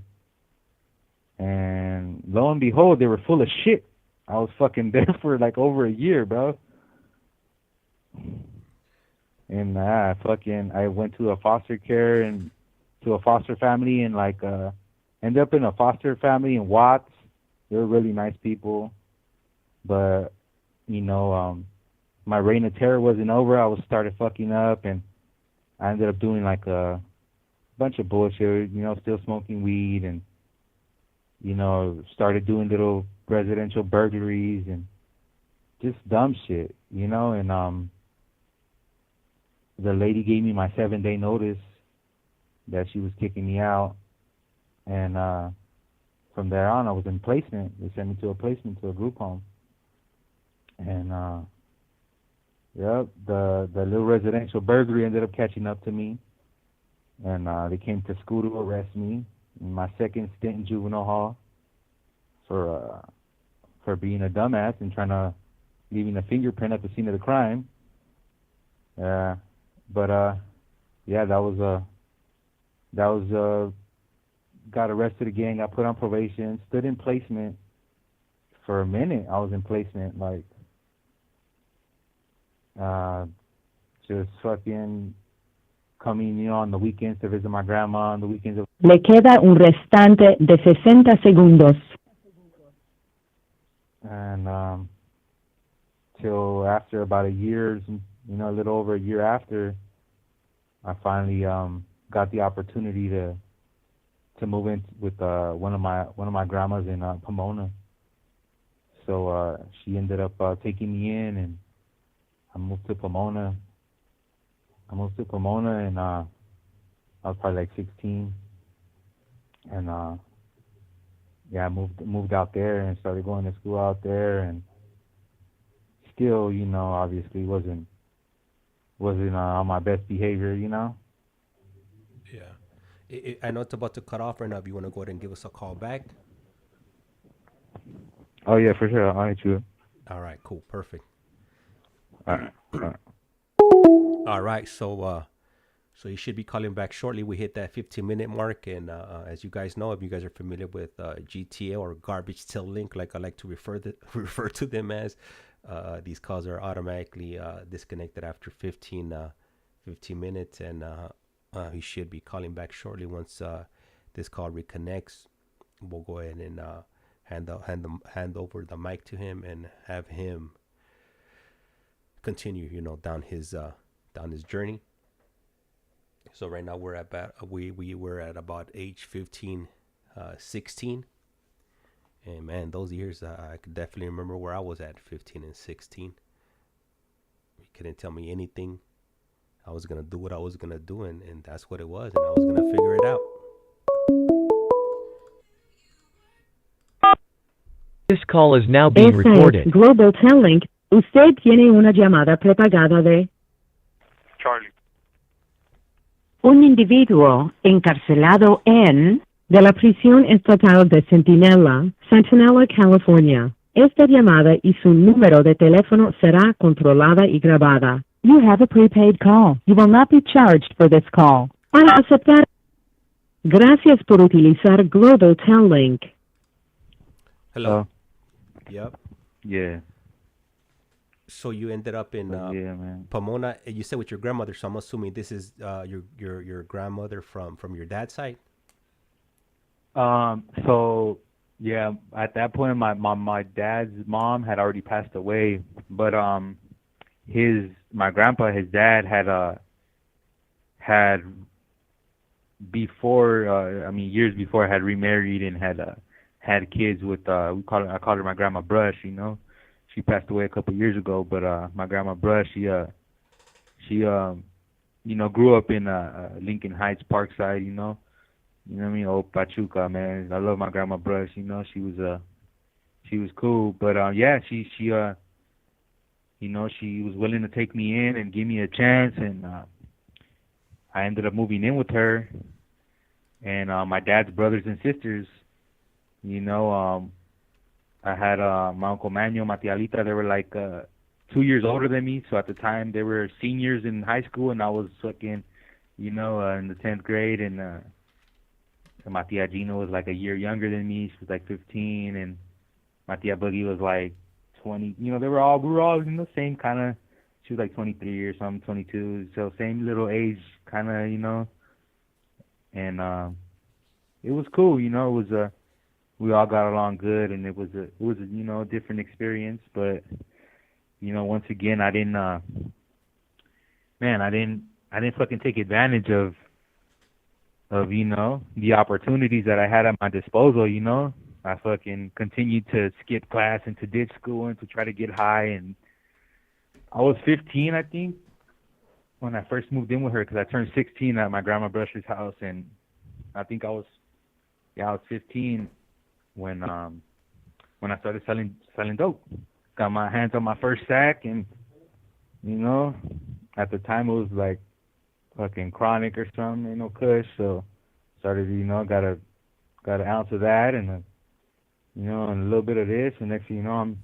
And lo and behold, they were full of shit. I was fucking there for like over a year, bro. And I went to a foster care and to a foster family and ended up in a foster family in Watts. They were really nice people. But, my reign of terror wasn't over. I started fucking up, and I ended up doing like a bunch of bullshit, still smoking weed, and, started doing little residential burglaries and just dumb shit, and the lady gave me my 7-day notice that she was kicking me out, and from there on I was in placement. They sent me to a group home, and the little residential burglary ended up catching up to me, and they came to school to arrest me in my second stint in juvenile hall for being a dumbass and leaving a fingerprint at the scene of the crime. Got arrested again, got put on probation, stood in placement for a minute. I was in placement, just fucking coming, on the weekends to visit my grandma, on the weekends. Le queda un restante de 60 segundos. And till after about a year, a little over a year after, I finally got the opportunity to move in with one of my grandmas in Pomona. So she ended up taking me in, and I moved to Pomona. And I was probably like 16, and I moved out there and started going to school out there, and still, obviously wasn't on my best behavior, Yeah. I know it's about to cut off right now. If you want to go ahead and give us a call back. Oh yeah, for sure. I'll hit you. All right, cool, perfect. All right. All right, so you should be calling back shortly. We hit that 15-minute mark, and as you guys know, if you guys are familiar with GTA or garbage till link, like I like to refer to them as, these calls are automatically disconnected after 15 minutes, and he should be calling back shortly. Once this call reconnects, we'll go ahead and hand over the mic to him and have him continue, down his journey. So right now we're we were at about age 15, 16, and man, those years I could definitely remember where I was at 15 and 16. You couldn't tell me anything. I was gonna do what I was gonna do, and that's what it was, and I was gonna figure it out. This call is now being Esta recorded. es Global Telling. Usted tiene una llamada prepagada de Charlie. un individuo encarcelado de la prisión estatal de Centinela, California. Esta llamada y su número de teléfono será controlada y grabada. You have a prepaid call. You will not be charged for this call. Para aceptar. Gracias por utilizar Global Telling. Hello. Yep. Yeah. So you ended up in Yeah, man. Pomona. You said with your grandmother, so I'm assuming this is your grandmother from your dad's side. So yeah, at that point, my dad's mom had already passed away, but my grandpa, his dad had before, years before, had remarried and had kids with I call her my grandma Brush. You know, she passed away a couple years ago, but my grandma Brush, she grew up in Lincoln Heights, Parkside. You know what I mean? Old Pachuca, man. I love my grandma Brush. She was cool, but she was willing to take me in and give me a chance, and I ended up moving in with her and my dad's brothers and sisters. I had my Uncle Manuel, my tia Alita. They were like 2 years older than me, so at the time they were seniors in high school, and I was fucking, in the 10th grade, and my tia Gina was like a year younger than me. She was like 15, and my tia Boogie was like 20. We were all in the same kind of. She was like 23 or something, 22, so same little age kind of, and it was cool. It was we all got along good, and it was a different experience, but once again, I didn't fucking take advantage of the opportunities that I had at my disposal. I fucking continued to skip class and to ditch school and to try to get high, and I was 15, I think, when I first moved in with her, because I turned 16 at my grandma Brush's house, and I think I was 15 when I started selling dope. Got my hands on my first sack, and at the time it was like fucking Chronic or something, Kush. So started, got an ounce of that, and and a little bit of this, and next thing you know, I'm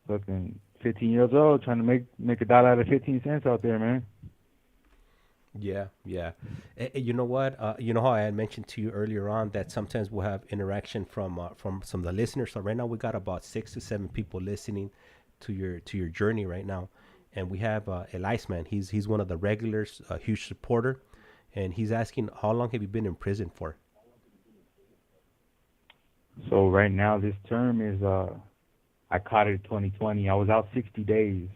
fucking 15 years old trying to make a dollar out of 15 cents out there, man. Yeah. You know what? You know how I had mentioned to you earlier on that sometimes we'll have interaction from some of the listeners. So right now we got about 6 to 7 people listening to your journey right now, and we have El ICEMAN. He's one of the regulars, a huge supporter, and he's asking, how long have you been in prison for? So right now this term is I caught it in 2020. I was out 60 days,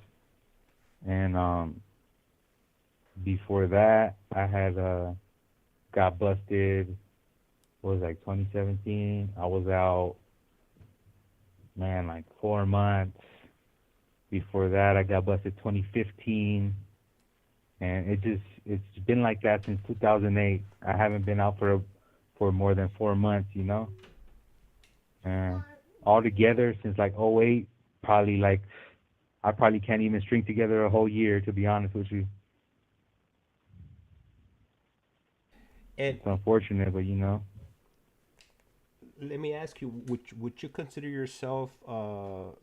and before that, I had got busted. What was it, like 2017? I was out, man, like 4 months. Before that, I got busted 2015, and it's been like that since 2008. I haven't been out for more than 4 months, And altogether since like '08, I probably can't even string together a whole year, to be honest with you. And it's unfortunate, but let me ask you, would you consider yourself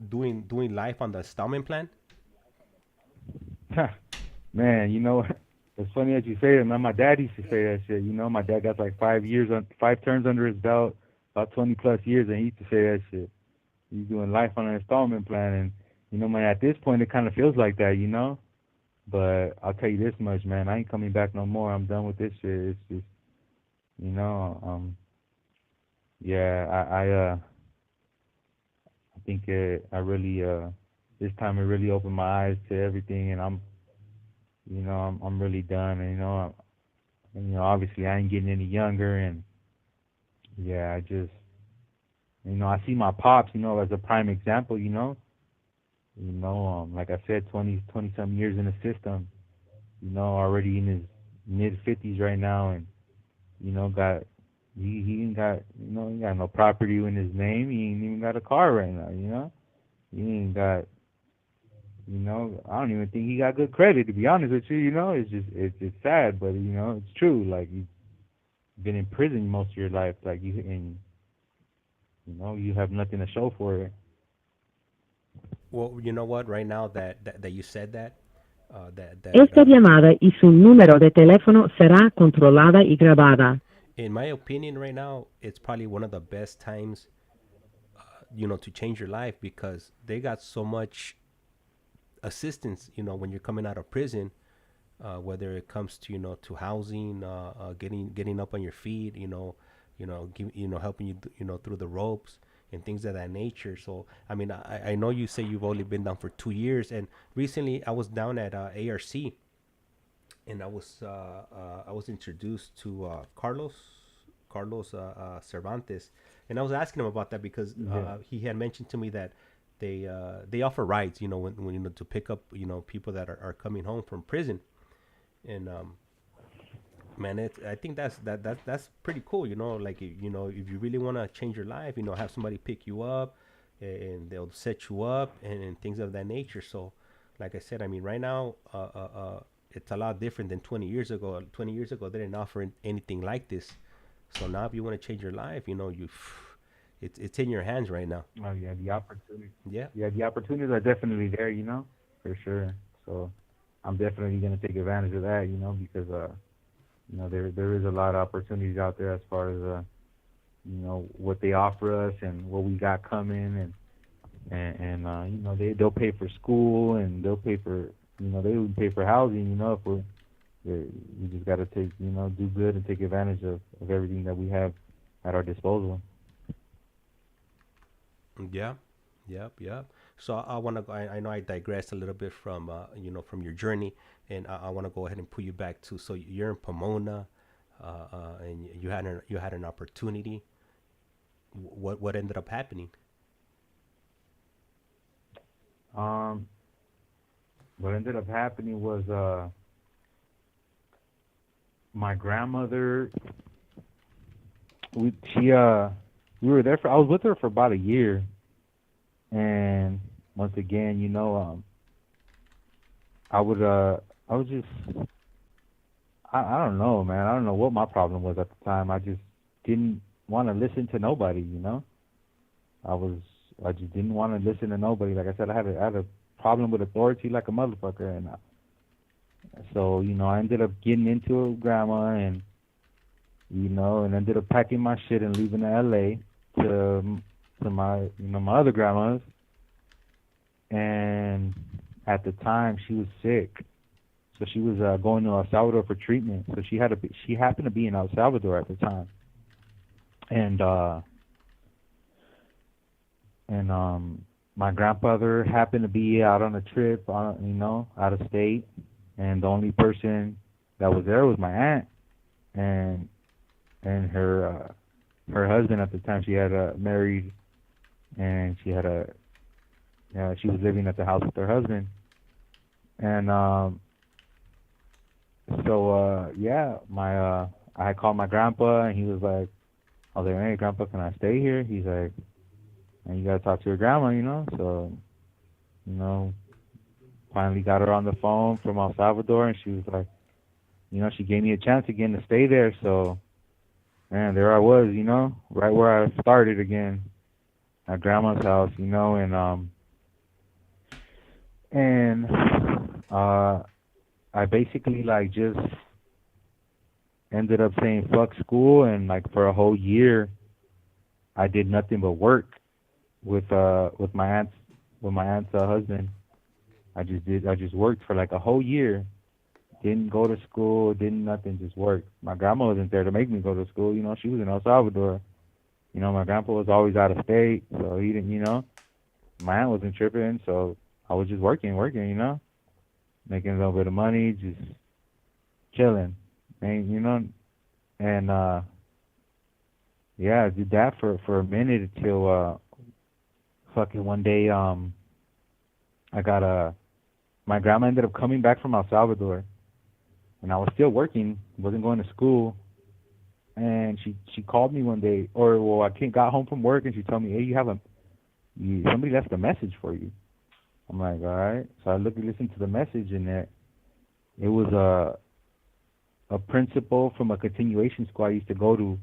doing life on the installment plan? Man, it's funny that you say that, man. My dad used to say that shit. My dad got like 5 terms under his belt, about 20 plus years, and he used to say that shit. He's doing life on an installment plan, and man, at this point it kind of feels like that, But I'll tell you this much, man. I ain't coming back no more. I'm done with this shit. It's just, I think I really this time it really opened my eyes to everything, and I'm really done. And obviously I ain't getting any younger, and I just, I see my pops, as a prime example, like I said, 20 some years in the system, already in his mid 50s right now, and he ain't got he got no property in his name. He ain't even got a car right now, he ain't got, I don't even think he got good credit, to be honest with you. It's just sad, but it's true. Like, you've been in prison most of your life, like you have nothing to show for it. Well, you know what? Right now that you said that, Esta llamada y su número de teléfono será controlada y grabada. In my opinion, right now, it's probably one of the best times, to change your life, because they got so much assistance, when you're coming out of prison, whether it comes to, to housing, getting up on your feet, helping you, through the ropes. and things of that nature. So, I mean, I know you say you've only been down for 2 years, and recently I was down at ARC, and I was introduced to Carlos Cervantes, and I was asking him about that because he had mentioned to me that they offer rides, when to pick up people that are coming home from prison, and man, I think that's pretty cool, like if you really want to change your life, have somebody pick you up, and they'll set you up and things of that nature. So, like I said, I mean, right now, it's a lot different than 20 years ago. 20 years ago, they didn't offer anything like this. So now, if you want to change your life, it's in your hands right now. Oh yeah, the opportunity. Yeah. Yeah, the opportunities are definitely there, for sure. So I'm definitely gonna take advantage of that, because there is a lot of opportunities out there as far as what they offer us and what we got coming, and they'll pay for school, and they'll pay for they even pay for housing, if we just got to take, do good and take advantage of everything that we have at our disposal. Yeah. Yep. So I want to go, I know I digressed a little bit from, from your journey, and I want to go ahead and pull you back to, so you're in Pomona, and you had an opportunity. What ended up happening? What ended up happening was, my grandmother, we were there I was with her for about a year. And once again, I don't know, man. I don't know what my problem was at the time. I just didn't want to listen to nobody, I just didn't want to listen to nobody. Like I said, I had a problem with authority like a motherfucker, and so I ended up getting into it, grandma, and and ended up packing my shit and leaving to LA to my my other grandma's. And at the time she was sick, so she was going to El Salvador for treatment. So she happened to be in El Salvador at the time, and my grandfather happened to be out on a trip, out of state, and the only person that was there was my aunt and her husband at the time. She had married, and she had she was living at the house with her husband, and I called my grandpa, and he was like, I was like, hey, grandpa, can I stay here? He's like, and you gotta talk to your grandma, So, finally got her on the phone from El Salvador, and she was like, she gave me a chance again to stay there. So, man, there I was, right where I started again, at grandma's house, and I basically just ended up saying fuck school, and for a whole year I did nothing but work with my aunt's husband. I just worked for a whole year. Didn't go to school, didn't nothing, just worked. My grandma wasn't there to make me go to school, she was in El Salvador. My grandpa was always out of state, so he didn't, my aunt wasn't tripping, so I was just working, making a little bit of money, just chilling, and I did that for a minute until fucking one day my grandma ended up coming back from El Salvador, and I was still working, wasn't going to school, and she called me one day, I got home from work, and she told me, hey, somebody left a message for you. I'm like, all right. So I listened to the message, and it was a principal from a continuation school I used to go to.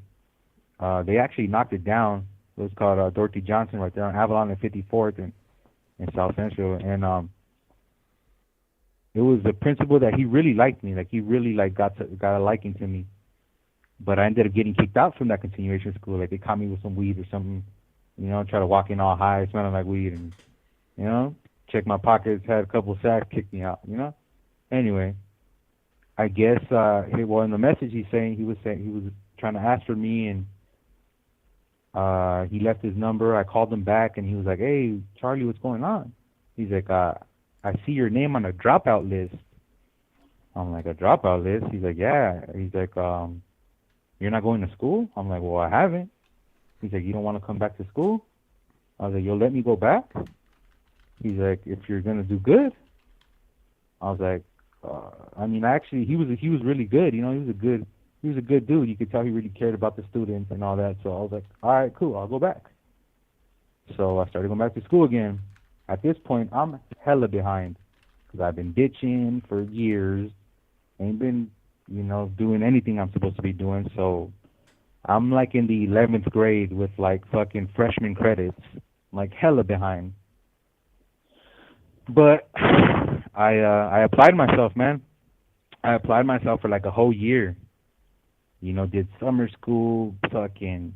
They actually knocked it down. It was called Dorothy Johnson, right there on Avalon and 54th in South Central, and it was the principal that he really liked me. He really got a liking to me. But I ended up getting kicked out from that continuation school. They caught me with some weed or something, try to walk in all high, smelling like weed, and check my pockets, had a couple sacks, kicked me out, Anyway, I guess in the message he was trying to ask for me, and He left his number. I called him back, and he was like, "Hey, Charlie, what's going on?" He's like, "I see your name on a dropout list." I'm like, "A dropout list?" He's like, "Yeah." He's like, "You're not going to school?" I'm like, "Well, I haven't." He's like, "You don't want to come back to school?" I was like, "You'll let me go back?" He's like, "If you're gonna do good." I was like, I mean, actually, he was really good. You know, he was a good dude. You could tell he really cared about the students and all that. So I was like, all right, cool, I'll go back. So I started going back to school again. At this point, I'm hella behind because I've been ditching for years, ain't been, doing anything I'm supposed to be doing. So I'm like in the 11th grade with like fucking freshman credits, I'm like hella behind. But I applied myself, man. I applied myself for like a whole year. Did summer school, fucking,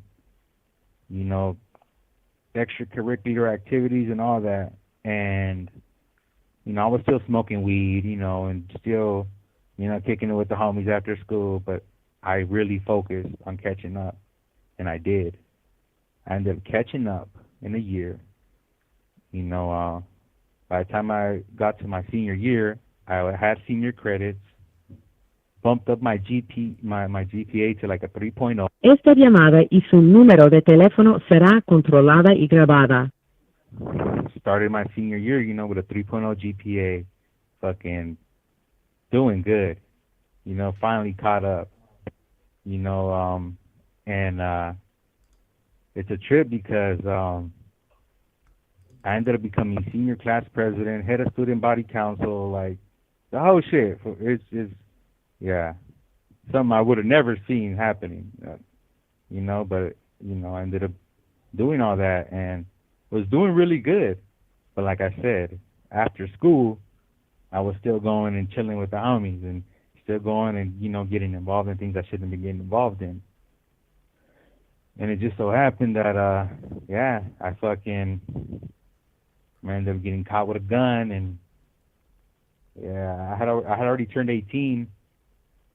extracurricular activities and all that. And, I was still smoking weed, and still, kicking it with the homies after school. But I really focused on catching up. And I did. I ended up catching up in a year. By the time I got to my senior year, I had senior credits, bumped up my GPA to like a 3.0. Esta llamada y su número de teléfono será controlada y grabada. Started my senior year, with a 3.0 GPA, fucking doing good. Finally caught up. And it's a trip because I ended up becoming senior class president, head of student body council, like the whole shit. It's yeah, something I would have never seen happening, but I ended up doing all that and was doing really good. But like I said, after school, I was still going and chilling with the homies and still going and, getting involved in things I shouldn't be getting involved in. And it just so happened that, I ended up getting caught with a gun, and I had already turned 18.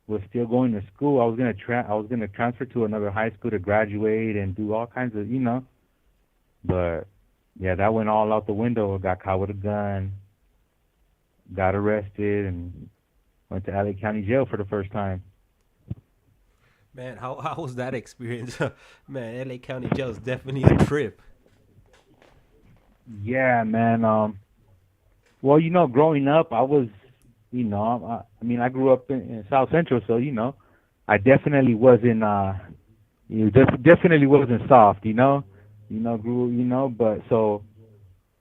Was still going to school. I was gonna transfer to another high school to graduate and do all kinds of, But that went all out the window. I got caught with a gun, got arrested, and went to LA County Jail for the first time. Man, how was that experience? Man, LA County Jail is definitely a trip. Yeah, man. Well, growing up, I was, I grew up in South Central, so I definitely wasn't, definitely wasn't soft, but so,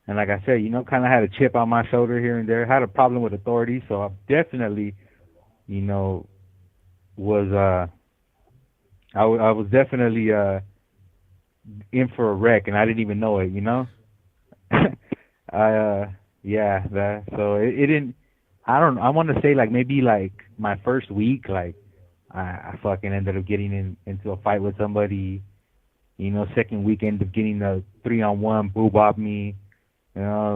and like I said, kind of had a chip on my shoulder here and there. Had a problem with authority, so I definitely, was I was definitely in for a wreck, and I didn't even know it, So it didn't. I want to say like maybe like my first week, like I fucking ended up getting into a fight with somebody. Second week ended up getting a 3-on-1, boo bop me. Man,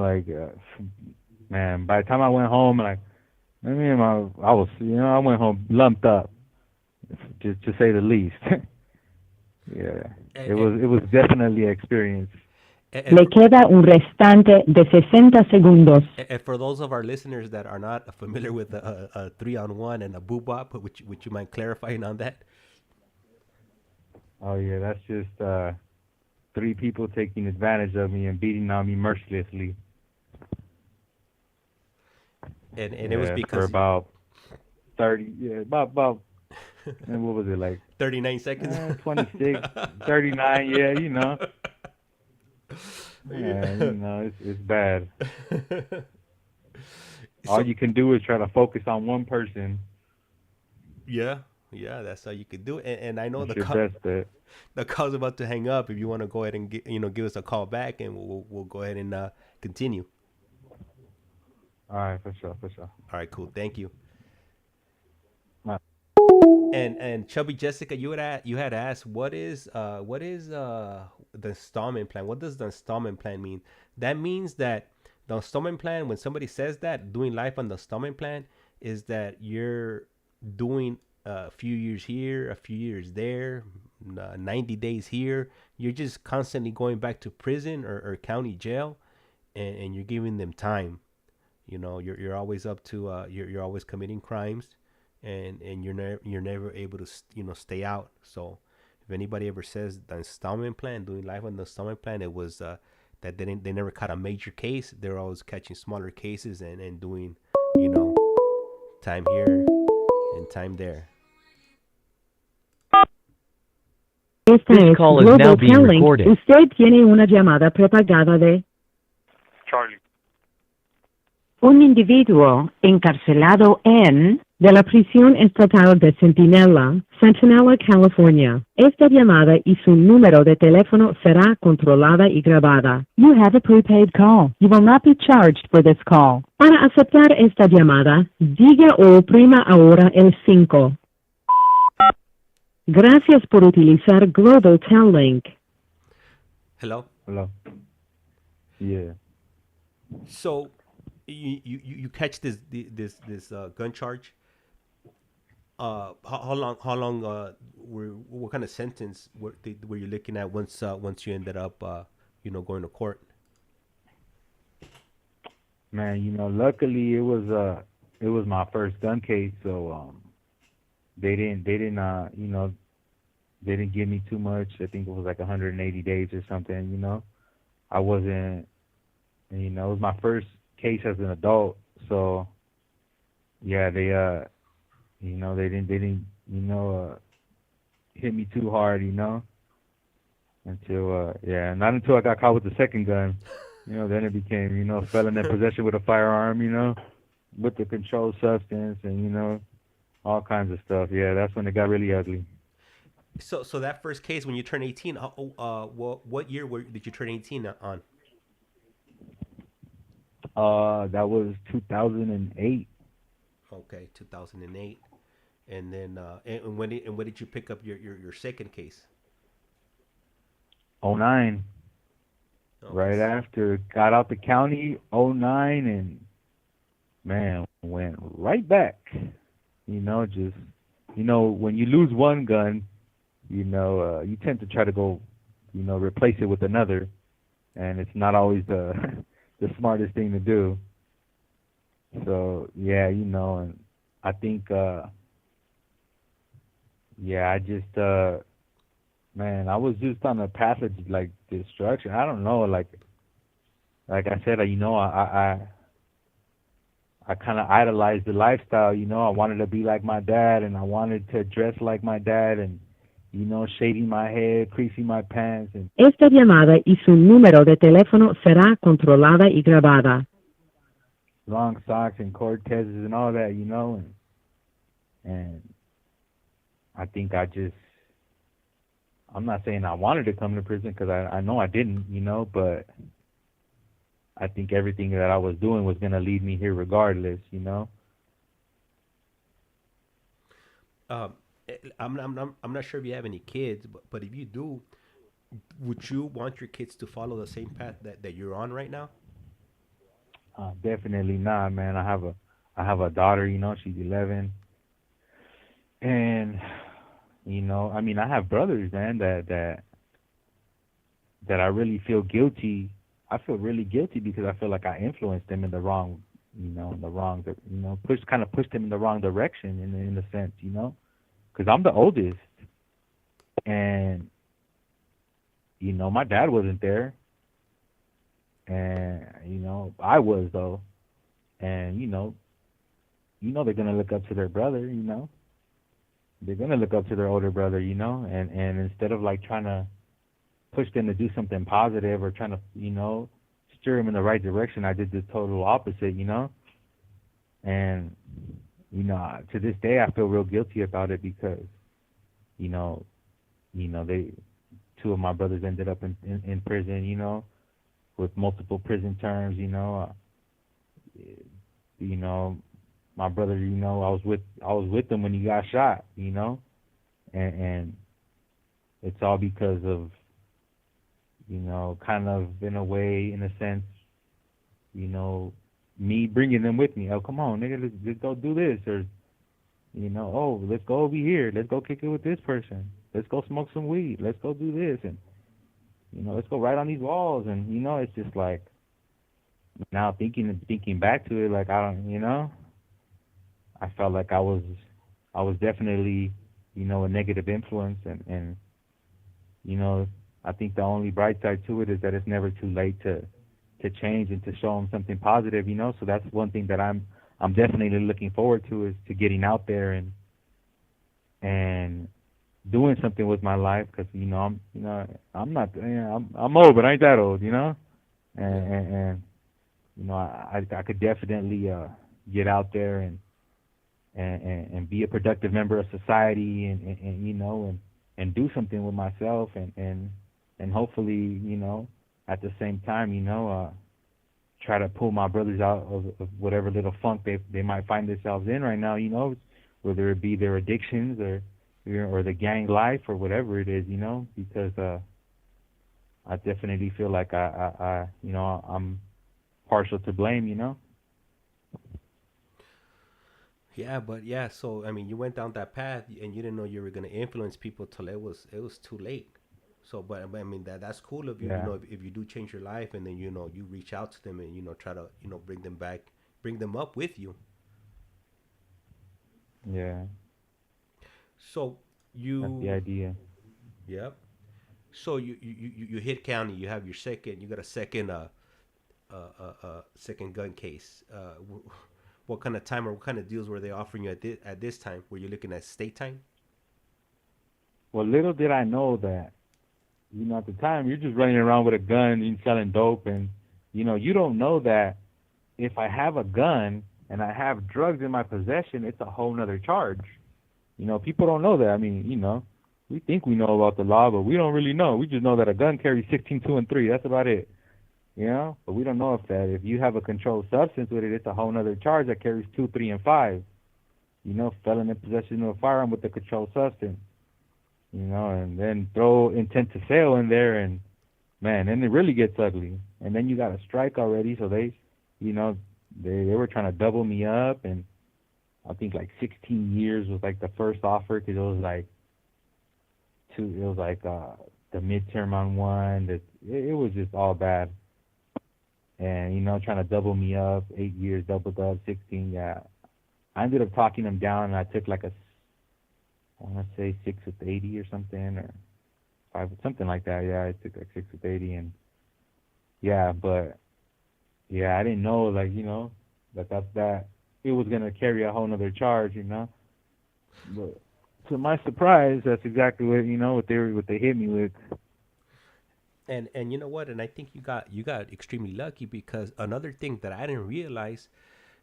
by the time I went home, like I went home lumped up, to say the least. It was definitely an experience. Le queda un restante de 60 segundos. And for those of our listeners that are not familiar with a 3-on-1 and a boobop, would you mind clarifying on that? Oh yeah, that's just 3 people taking advantage of me and beating on me mercilessly. And it was because for about 30, about and what was it, like 39 seconds? 26, 39, yeah, Yeah, it's bad. All you can do is try to focus on one person. Yeah, that's how you can do it. And I know that's your best bet. The call's about to hang up. If you want to go ahead and give us a call back, and we'll go ahead and continue. All right, for sure. All right, cool. Thank you. Bye. And Chubby Jessica, you had asked what is the installment plan? What does the installment plan mean? That means that the installment plan, when somebody says that doing life on the installment plan, is that you're doing a few years here, a few years there, 90 days here. You're just constantly going back to prison or county jail, and you're giving them time. You know, you're always up to you're always committing crimes, and you're never able to stay out. So if anybody ever says the installment plan, doing life on the installment plan, it was that they never caught a major case. They're always catching smaller cases and doing time here and time there. Esta This es call is now Global being Telling. recorded. Usted tiene una llamada prepagada de Charlie. un individuo encarcelado de la prisión estatal de Centinela, California. Esta llamada y su número de teléfono será controlada y grabada. You have a prepaid call. You will not be charged for this call. Para aceptar esta llamada, diga o oprima ahora el 5. Gracias por utilizar Global Telling. Hello. Hello. Yeah. So you catch this gun charge. How long what kind of sentence were you looking at once you ended up going to court? Man, luckily it was my first gun case, so they didn't give me too much. I think it was like 180 days or something. I wasn't, it was my first case as an adult, so yeah, they didn't hit me too hard, until not until I got caught with the second gun. Then it became, felon in possession with a firearm, with the controlled substance and, all kinds of stuff. Yeah, that's when it got really ugly. So that first case, when you turned 18, what year did you turn 18 on? That was 2008. Okay, 2008. And then and when did you pick up your second case? 09. Okay. Right after got out the county, 09, and man, went right back. Just when you lose one gun, you tend to try to go, replace it with another, and it's not always the smartest thing to do. So yeah, and I think I just man, I was just on a path of like destruction. I don't know, like I said, I kind of idolized the lifestyle. I wanted to be like my dad, and I wanted to dress like my dad, and shaving my head, creasing my pants. And Esta llamada y su número de teléfono será controlada y grabada. long socks and Cortezes and all that, and I think I'm not saying I wanted to come to prison, because I know I didn't, but I think everything that I was doing was going to lead me here regardless, I'm not sure if you have any kids, but if you do, would you want your kids to follow the same path that you're on right now? Definitely not, man. I have a daughter, she's 11, and I have brothers, man, that I really feel guilty. I feel really guilty because I feel like I influenced them in the wrong, pushed them in the wrong direction in a sense, because I'm the oldest, and my dad wasn't there, and I was though, and they're gonna look up to their brother, they're gonna look up to their older brother, and instead of like trying to push them to do something positive or trying to steer them in the right direction, I did the total opposite, and to this day I feel real guilty about it because two of my brothers ended up in prison, with multiple prison terms, my brother, I was with him when he got shot, and it's all because of, kind of in a way, in a sense, me bringing them with me. Oh, come on, nigga, let's go do this, or, oh, let's go over here, let's go kick it with this person. let's go smoke some weed. Let's go do this. And, let's go write on these walls. And, it's just like, now thinking back to it, like, I felt like I was definitely, a negative influence. And I think the only bright side to it is that it's never too late to change and to show them something positive, So that's one thing that I'm definitely looking forward to, is to getting out there and doing something with my life, because I'm old, but I ain't that old, and I could definitely get out there and be a productive member of society, and do something with myself, and hopefully, at the same time, try to pull my brothers out of whatever little funk they might find themselves in right now, whether it be their addictions or the gang life or whatever it is, because I definitely feel like I'm partial to blame, Yeah, but yeah, so I mean, you went down that path and you didn't know you were gonna influence people till it was too late. So, but I mean that's cool of you. Yeah. If you do change your life and then you reach out to them and try to bring them back, bring them up with you. Yeah. So That's the idea. Yep. So you hit county. You have your second. You got a second second gun case. What kind of time or what kind of deals were they offering you at this time? Were you looking at state time? Well, little did I know that, at the time, you're just running around with a gun and selling dope, and, you don't know that if I have a gun and I have drugs in my possession, it's a whole nother charge. People don't know that. I mean, we think we know about the law, but we don't really know. We just know that a gun carries 16, 2, and 3. That's about it. But we don't know if you have a controlled substance with it, it's a whole nother charge that carries 2, 3, and 5. Felon in possession of a firearm with a controlled substance. And then throw intent to sale in there, and man, then it really gets ugly. And then you got a strike already, so they were trying to double me up, and I think like 16 years was like the first offer, because it was like the midterm on one. It was just all bad. And trying to double me up, 8 years doubled up, 16. Yeah, I ended up talking them down, and I took like I want to say 6 with 80 or something, or 5, something like that. Yeah, I took like 6 with 80, and yeah, but yeah, I didn't know, like, that it was gonna carry a whole nother charge, But to my surprise, that's exactly what they hit me with. And you know what? And I think you got extremely lucky, because another thing that I didn't realize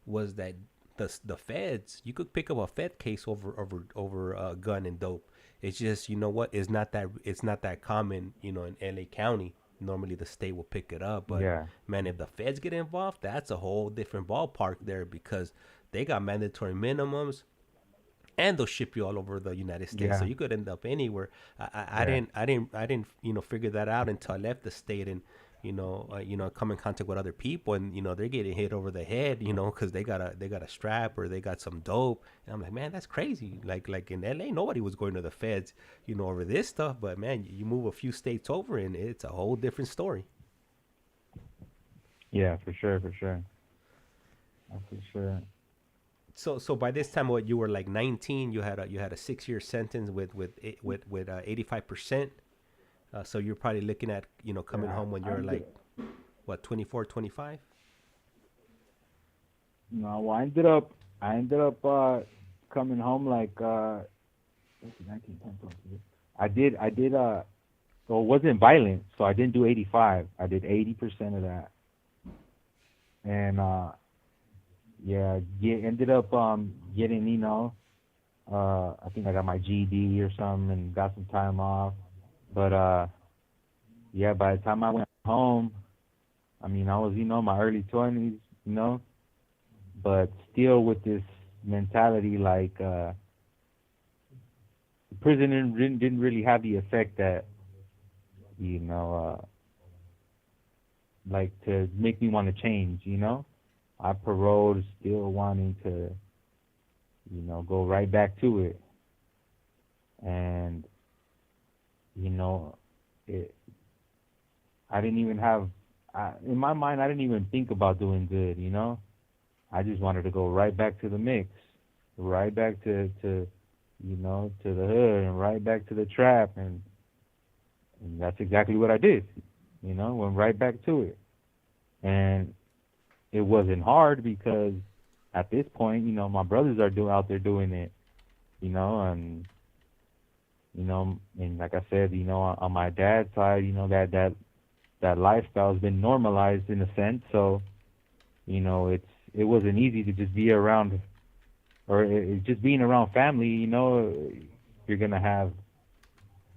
was that the feds, you could pick up a Fed case over gun and dope. It's just, it's not that common, in LA County. Normally the state will pick it up, but Yeah. man, if the feds get involved, that's a whole different ballpark there, because they got mandatory minimums, and they'll ship you all over the United States. Yeah. So you could end up anywhere. I Yeah. didn't figure that out until I left the state, and come in contact with other people, and they're getting hit over the head, because they got a strap or they got some dope, and I'm like, man, that's crazy. Like in LA, nobody was going to the feds, over this stuff, but man, you move a few states over, and it's a whole different story. Yeah, for sure. For sure. So by this time, what, you were like 19, you had a 6-year sentence with 85%. So you're probably looking at, coming home when you're like, what, 24, 25? No, well, I ended up coming home like 19, 10, 12. I did so it wasn't violent, so I didn't do 85. I did 80% of that. And ended up getting, I think I got my GED or something and got some time off. But by the time I went home, I mean, I was, my early 20s, but still with this mentality, like, the prison didn't really have the effect that, like, to make me want to change, I paroled still wanting to, go right back to it. And you know, it. I didn't even have, in my mind, I didn't even think about doing good. You know, I just wanted to go right back to the mix, right back to you know, to the hood, and right back to the trap, and that's exactly what I did. You know, went right back to it, and it wasn't hard because at this point, you know, my brothers are out there doing it, you know, and you know, and like I said, you know, on my dad's side, you know, that lifestyle has been normalized in a sense, so you know, it wasn't easy to just be around, or just being around family, you know, you're gonna have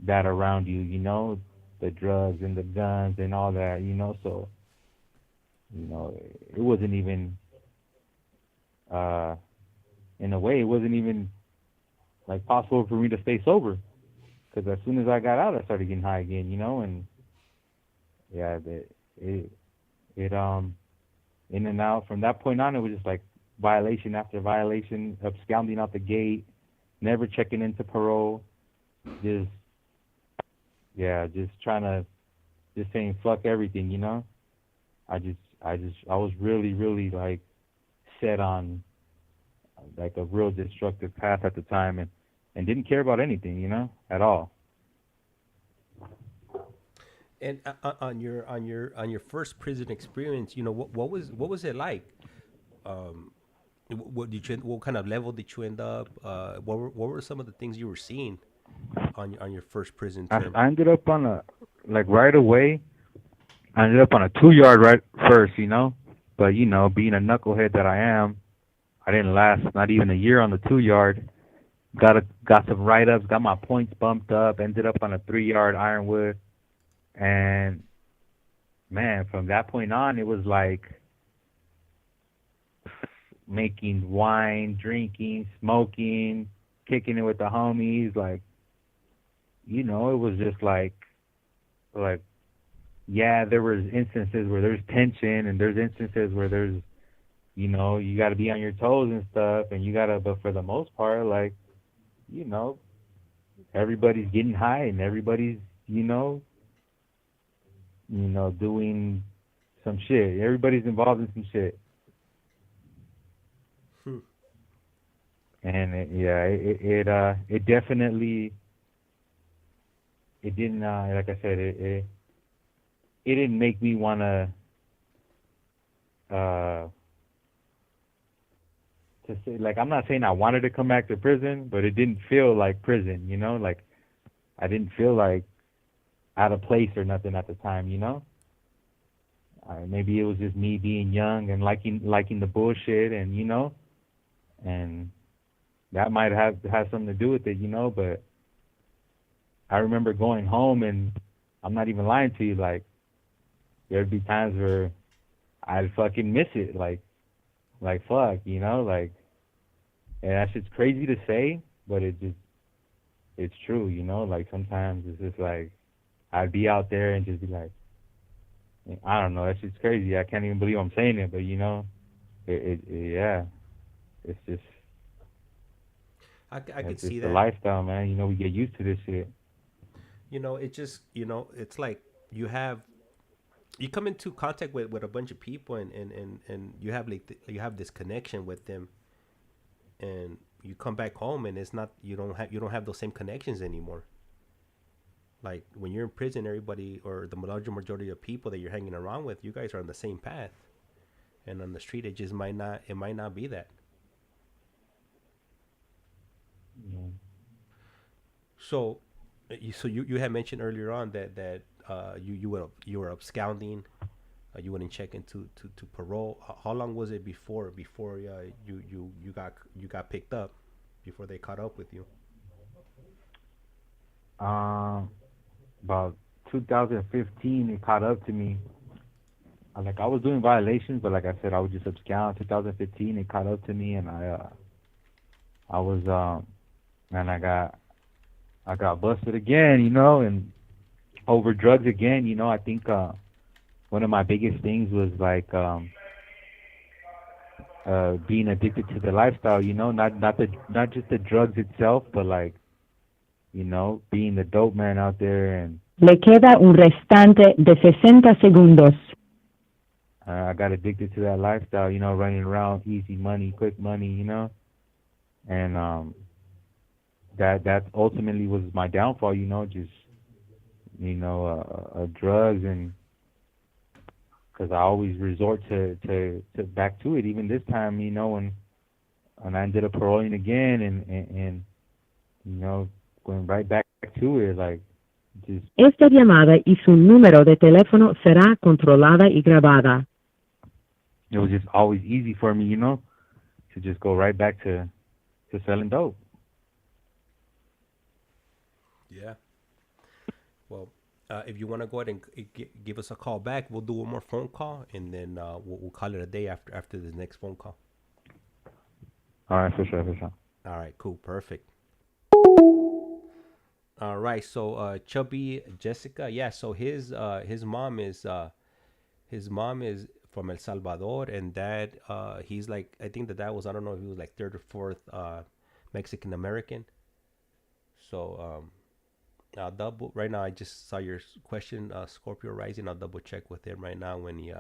that around you, you know, the drugs and the guns and all that, you know, so you know, it wasn't even, in a way, it wasn't even like possible for me to stay sober, because as soon as I got out, I started getting high again, you know, and yeah, it in and out. From that point on, it was just like violation after violation, absconding out the gate, never checking into parole, just trying to, just saying fuck everything, you know. I was really like set on like a real destructive path at the time, and didn't care about anything, you know, at all. And on your first prison experience, you know, what was it like? What kind of level did you end up? What were some of the things you were seeing on your first prison term? I ended up on right away. I ended up on a 2-yard right first, you know. But, you know, being a knucklehead that I am, I didn't last not even a year on the 2-yard. Got some write-ups, got my points bumped up, ended up on a 3-yard Ironwood. And, man, from that point on, it was like making wine, drinking, smoking, kicking it with the homies. Like, you know, it was just like, yeah, there was instances where there's tension, and there's instances where there's, you know, you got to be on your toes and stuff, and you got to, but for the most part, like, you know, everybody's getting high, and everybody's, you know, doing some shit. Everybody's involved in some shit. And it definitely, it didn't, like I said, it didn't make me want to say, like, I'm not saying I wanted to come back to prison, but it didn't feel like prison, you know? Like, I didn't feel like out of place or nothing at the time, you know? Maybe it was just me being young and liking the bullshit, and, you know? And that might have something to do with it, you know? But I remember going home, and I'm not even lying to you, like, there'd be times where I'd fucking miss it, like fuck, you know, like, and that shit's crazy to say, but it's true, you know, like, sometimes it's just like, I'd be out there and just be like, I don't know, that shit's crazy, I can't even believe I'm saying it, but, you know, yeah, it's just, I could see the that. lifestyle, man, you know, we get used to this shit. You know, it just, you know, it's like you come into contact with a bunch of people, and you have you have this connection with them, and you come back home, and it's not, you don't have those same connections anymore. Like, when you're in prison, everybody, or the larger majority of people that you're hanging around with, you guys are on the same path, and on the street, it might not be that. Yeah. So you had mentioned earlier on that you were absconding, you wouldn't check into to parole. How long was it before you got picked up, before they caught up with you? About 2015, it caught up to me. Like, I was doing violations, but like I said, I would just abscond. 2015, it caught up to me, and I got busted again, you know, and over drugs again, you know. I think one of my biggest things was like being addicted to the lifestyle, you know, not just the drugs itself, but like being the dope man out there, and Le queda un restante de 60 segundos. I got addicted to that lifestyle, running around, easy money, quick money, and that ultimately was my downfall, just drugs, and because I always resort to back to it. Even this time, when I ended up paroling again, and going right back to it, like just. Esta llamada y su número de teléfono será controlada y grabada. It was just always easy for me, to just go right back to selling dope. Yeah. Well, if you want to go ahead and give us a call back, we'll do one more phone call, and then we'll call it a day after the next phone call. All right, for sure. All right, cool, perfect. All right, so Chubby Jessica, yeah. So his mom is from El Salvador, and dad he's like, I think the dad was, I don't know if he was like third or fourth Mexican American. So I'll double right now. I just saw your question, Scorpio Rising. I'll double check with him right now when he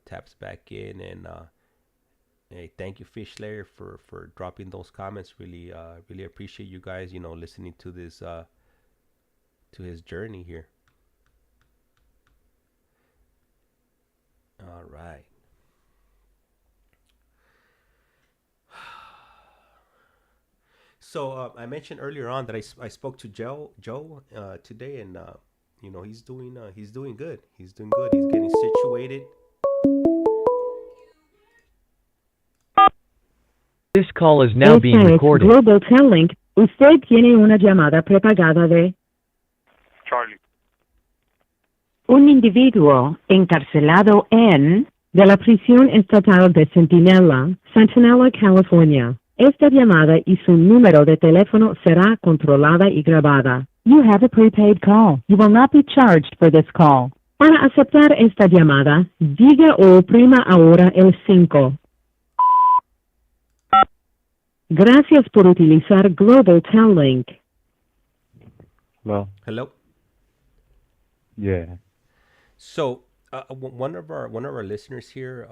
taps back in. And hey, thank you, Fish Slayer, for dropping those comments. Really appreciate you guys, listening to this to his journey here. All right. So I mentioned earlier on that I spoke to Joe today, and he's doing good. He's doing good. He's getting situated. This call is now being Esta es recorded. Global Telling. Usted tiene una llamada prepagada de Charlie. un individuo encarcelado de la prisión estatal de Centinela, California. Esta llamada y su número de teléfono será controlada y grabada. You have a prepaid call. You will not be charged for this call. Para aceptar esta llamada, diga o oprima ahora el 5. Gracias por utilizar Global Telling. Well, Hello. yeah. So one of our listeners here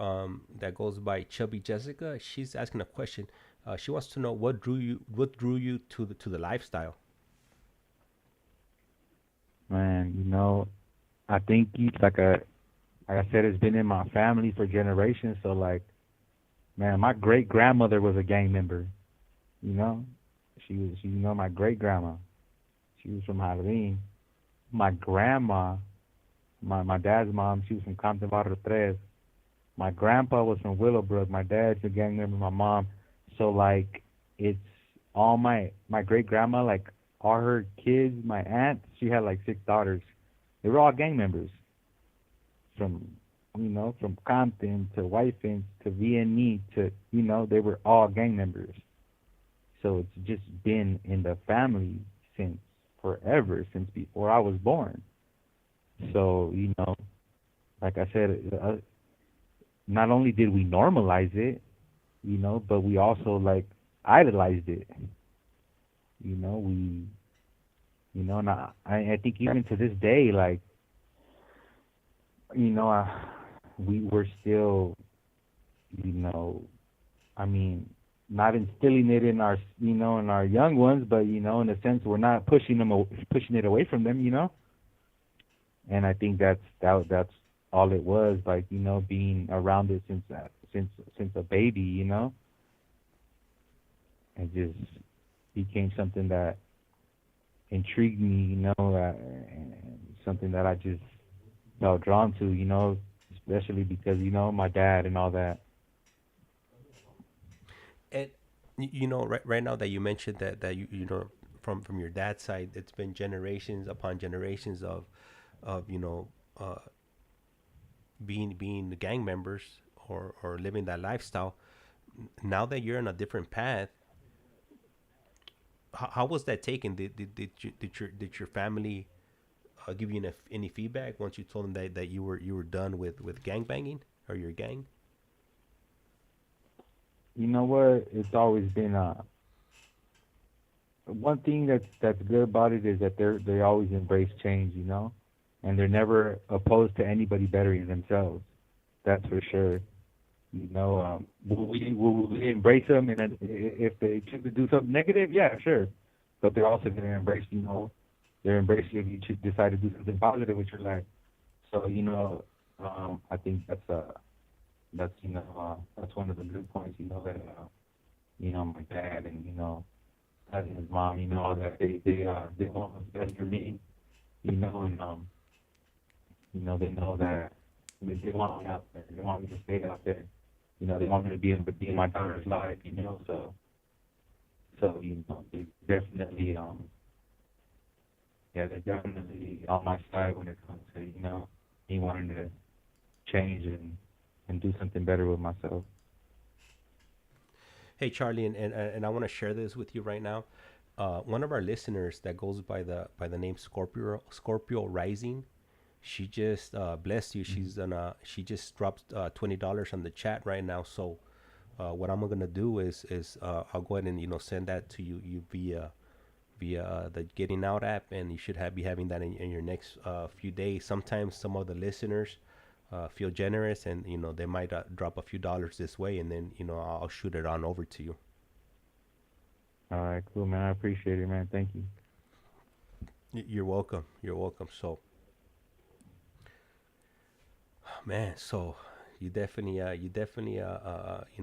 that goes by Chubby Jessica, she's asking a question. She wants to know what drew you to the lifestyle. Man, I think it's like I said, it's been in my family for generations. So like, man, my great grandmother was a gang member. She was my great grandma. She was from Marlene. My grandma, my dad's mom, she was from Compton Barrio Tres. My grandpa was from Willowbrook. My dad's a gang member. My mom. So like, it's all my great grandma, like all her kids. My aunt, she had like 6 daughters. They were all gang members. From Compton to Whitefence to VNE to they were all gang members. So it's just been in the family since forever, since before I was born. So like I said, not only did we normalize it, but we also like idolized it. And I think even to this day, like, we were still, not instilling it in our, in our young ones, but, in a sense, we're not pushing it away from them, And I think that's all it was, like, being around it since a baby, It just became something that intrigued me, and something that I just felt drawn to, especially because, my dad and all that. And right now that you mentioned that you from your dad's side, it's been generations upon generations of being the gang members or living that lifestyle. Now that you're on a different path, how was that taken? Did your family give you any feedback once you told them that you were done with gang banging or your gang? You know what? It's always been one thing that's good about it is that they always embrace change, you know, and they're never opposed to anybody bettering themselves. That's for sure. You know, will we embrace them, and then if they choose to do something negative, yeah, sure. But they're also going to embrace, you know, they're embracing if you decide to do something positive with your life. So, you know, I think that's you know that's one of the good points, you know, that you know, my dad and, you know, and his mom, you know, that they want what's best for me, you know, and you know, they know that they want me out there, they want me to stay out there, you know, they want me to be in my daughter's life, you know, so you know, they definitely yeah, they're definitely on my side when it comes to, you know, me wanting to change and do something better with myself. Hey, Charlie, and I want to share this with you right now. One of our listeners that goes by the name Scorpio Rising, she just blessed you. She just dropped $20 on the chat right now. So what I'm gonna do is I'll go ahead and, you know, send that to you via the Getting Out app, and you should be having that in your next few days. Sometimes some of the listeners feel generous, and, you know, they might drop a few dollars this way, and then, you know, I'll shoot it on over to you. All right, cool, man. I appreciate it, man. Thank you. You're welcome. You're welcome. So, man, so you know,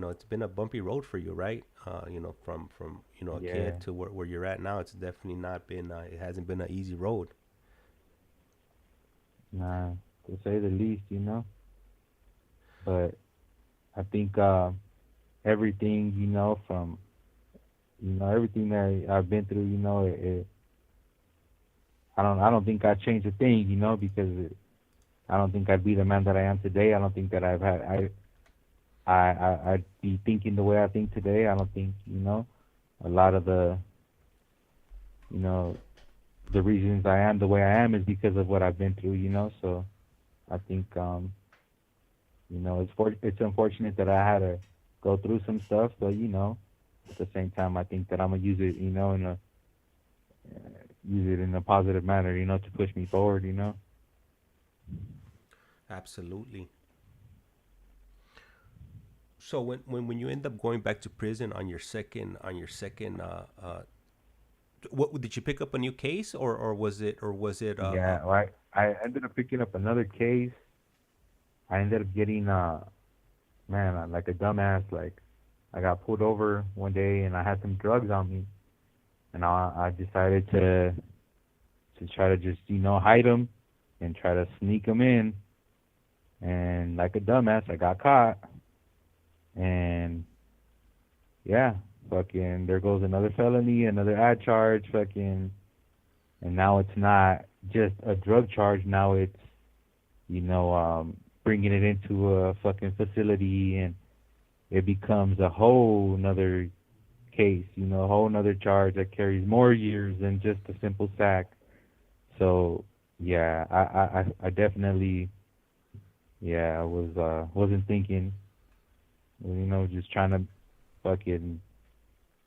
it's been a bumpy road for you, right? You know, from you know, a Yeah. kid to where you're at now. It's definitely not been it hasn't been an easy road. Nah, to say the least, you know. But I think everything, you know, from you know everything that I've been through, you know, I don't think I changed a thing, you know, because I don't think I'd be the man that I am today. I don't think that I'd be thinking the way I think today. I don't think, you know, a lot of you know, the reasons I am the way I am is because of what I've been through, you know. So I think, you know, it's unfortunate that I had to go through some stuff, but, you know, at the same time, I think that I'm gonna use it, you know, use it in a positive manner, you know, to push me forward, you know. Absolutely. So when you end up going back to prison on your second what did you pick up a new case, or was it Yeah, right. I ended up picking up another case. I ended up getting, man, like a dumbass. Like, I got pulled over one day and I had some drugs on me, and I decided to try to just, you know, hide them and try to sneak them in. And like a dumbass, I got caught. And yeah, fucking, there goes another felony, another ad charge, fucking, and now it's not just a drug charge. Now it's, you know, bringing it into a fucking facility, and it becomes a whole nother case, you know, a whole nother charge that carries more years than just a simple sack. So yeah, I definitely, yeah, I wasn't thinking, you know, just trying to fucking,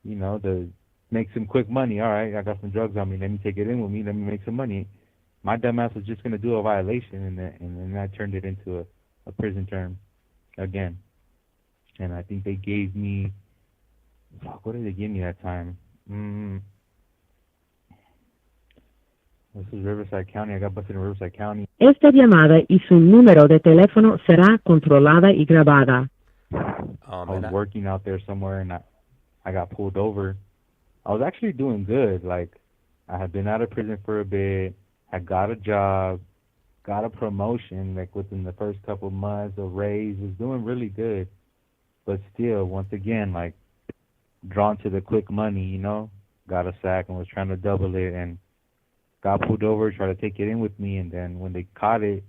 you know, to make some quick money. All right, I got some drugs on me. Let me take it in with me. Let me make some money. My dumbass was just gonna do a violation, and then that turned it into a prison term again. And I think they gave me, fuck, what did they give me that time? This is Riverside County. I got busted in Riverside County. Esta llamada y su número de teléfono será controlada y grabada. I was working out there somewhere, and I got pulled over. I was actually doing good. Like, I had been out of prison for a bit. I got a job, got a promotion, like within the first couple of months, a raise, was doing really good. But still, once again, like, drawn to the quick money, you know, got a sack and was trying to double it, and got pulled over, tried to take it in with me, and then when they caught it,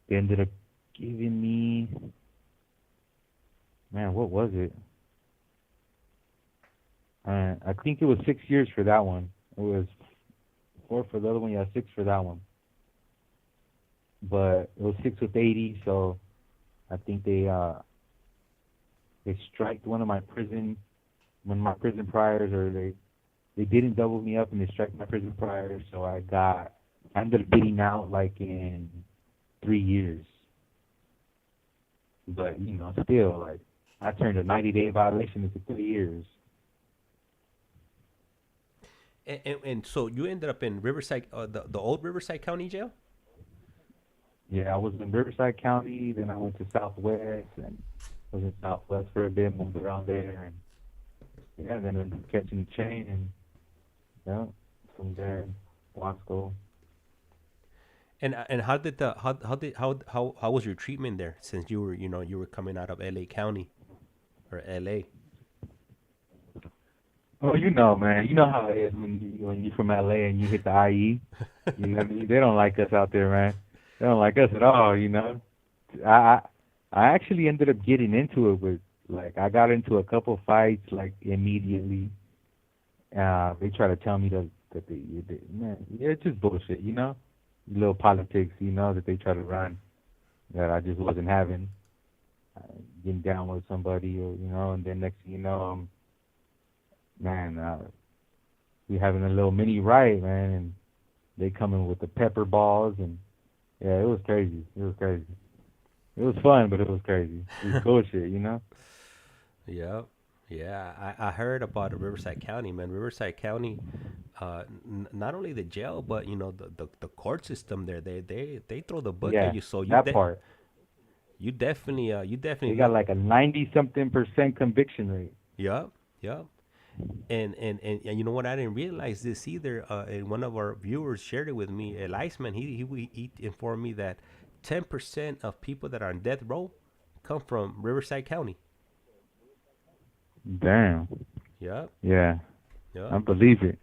they ended up giving me, man, what was it? I think it was 6 years for that one. It was 4 for the other one. Yeah, 6 for that one. But it was 6 with 80, so I think they striked one of my prison priors, or they didn't double me up and they struck my prison prior, so I ended up getting out like in 3 years. But you know, still, like, I turned a 90-day violation into 3 years. And so you ended up in Riverside, the old Riverside County Jail? Yeah, I was in Riverside County, then I went to Southwest, and was in Southwest for a bit, moved around there, and yeah, then ended up catching the chain, and yeah, from there, Wasco. And how did how was your treatment there, since you were coming out of LA County or LA? Oh, you know, man, you know how it is when you're from LA and you hit the IE. You know what I mean? They don't like us out there, man. They don't like us at all, you know. I actually ended up getting into it with, like, I got into a couple fights like immediately. They try to tell me that man, yeah, it's just bullshit, you know. Little politics, you know, that they try to run that I just wasn't having. Getting down with somebody, or you know, and then next thing you know, man, we having a little mini riot, man, and they coming with the pepper balls, and yeah, it was crazy. It was crazy. It was fun, but it was crazy. It was bullshit, you know. Yeah, yeah. I heard about Riverside County, man. Riverside County, not only the jail, but you know the court system there. They throw the book Yeah, at you, so that part. you definitely They got like a 90-something% conviction rate. Yep, yep. And you know what? I didn't realize this either. And one of our viewers shared it with me. ICEMAN, he informed me that 10% of people that are on death row come from Riverside County. Damn. Yep. Yeah. Yep. I believe it.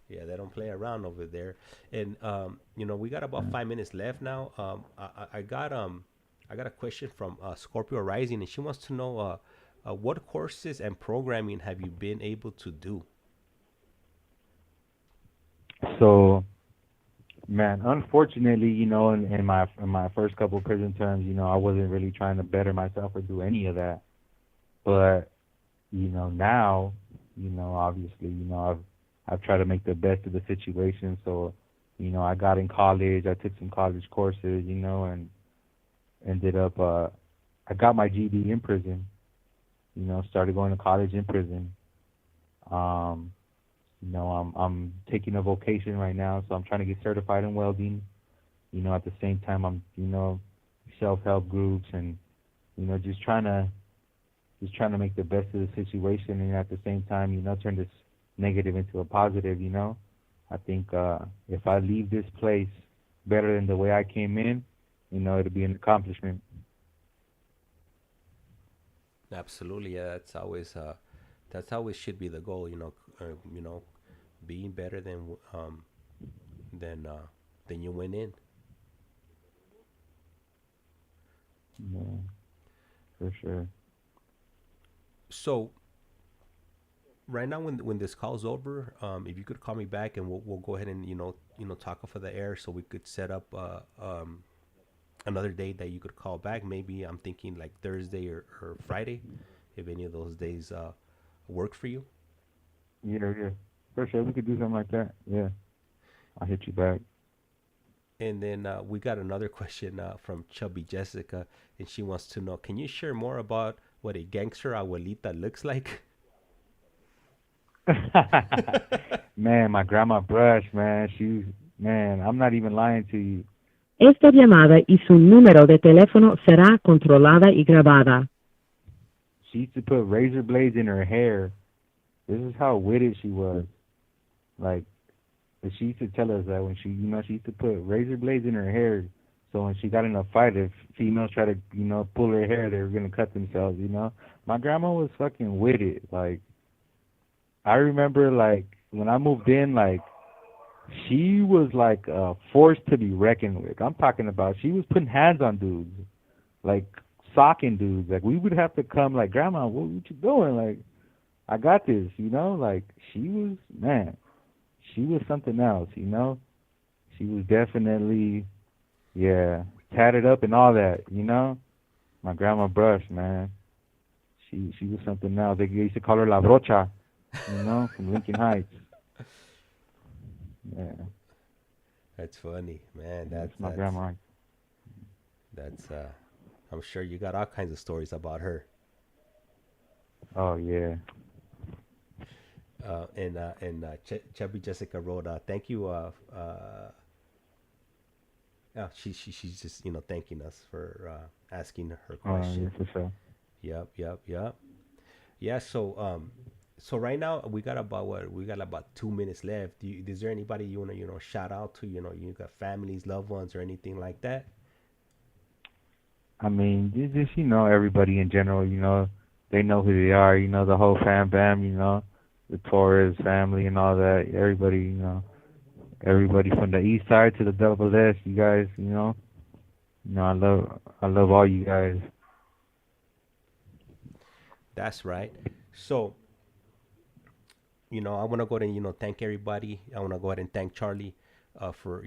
Yeah, they don't play around over there. And you know, we got about 5 minutes left now. I got a question from Scorpio Rising, and she wants to know what courses and programming have you been able to do? So, man, unfortunately, you know, in my first couple prison terms, you know, I wasn't really trying to better myself or do any of that. But, you know, now, you know, obviously, you know, I've tried to make the best of the situation. So, you know, I got in college, I took some college courses, you know, and ended up I got my GED in prison. You know, started going to college in prison. You know, I'm taking a vocation right now, so I'm trying to get certified in welding. You know, at the same time, I'm, you know, self-help groups, and you know, just trying to make the best of the situation, and at the same time, you know, turn this negative into a positive. You know, I think if I leave this place better than the way I came in, you know, it'll be an accomplishment. Absolutely, yeah. That's always should be the goal. You know, being better than you went in. Yeah, for sure. So right now, when this call's over, if you could call me back, and we'll go ahead and talk off of the air, so we could set up another day that you could call back. Maybe I'm thinking like Thursday or Friday, if any of those days work for you. Yeah, for sure. We could do something like that. Yeah, I'll hit you back. And then we got another question from Chubby Jessica, and she wants to know, can you share more about what a gangster abuelita looks like? Man, my grandma Brush, man, I'm not even lying to you. Esta llamada y su número de teléfono será controlada y grabada. She used to put razor blades in her hair. This is how witted she was. Like, she used to tell us that when she used to put razor blades in her hair. So when she got in a fight, if females try to, pull her hair, they were going to cut themselves, My grandma was fucking witted. Like, I remember, like, when I moved in, like, she was like a force to be reckoned with. I'm talking about she was putting hands on dudes, like socking dudes. Like, we would have to come, like, Grandma, what you doing? Like, I got this, Like, she was, man, she was something else, She was definitely, yeah, tatted up and all that, My grandma Brush, man, she was something else. They used to call her La Brocha. from Lincoln Heights. Yeah, That's funny, man. that's my grandma. That's I'm sure you got all kinds of stories about her. Oh yeah. Chubby Jessica wrote, "Thank you." She's just thanking us for asking her Oh question. yeah, for sure. Yep. Yeah. So right now we got about 2 minutes left. Is there anybody you wanna shout out to? You got families, loved ones, or anything like that? I mean, just everybody in general. They know who they are. The whole fam bam. The Torres family and all that. Everybody. Everybody from the east side to the double S. You guys. I love all you guys. That's right. So I want to go ahead and thank everybody. I want to go ahead and thank Charlie for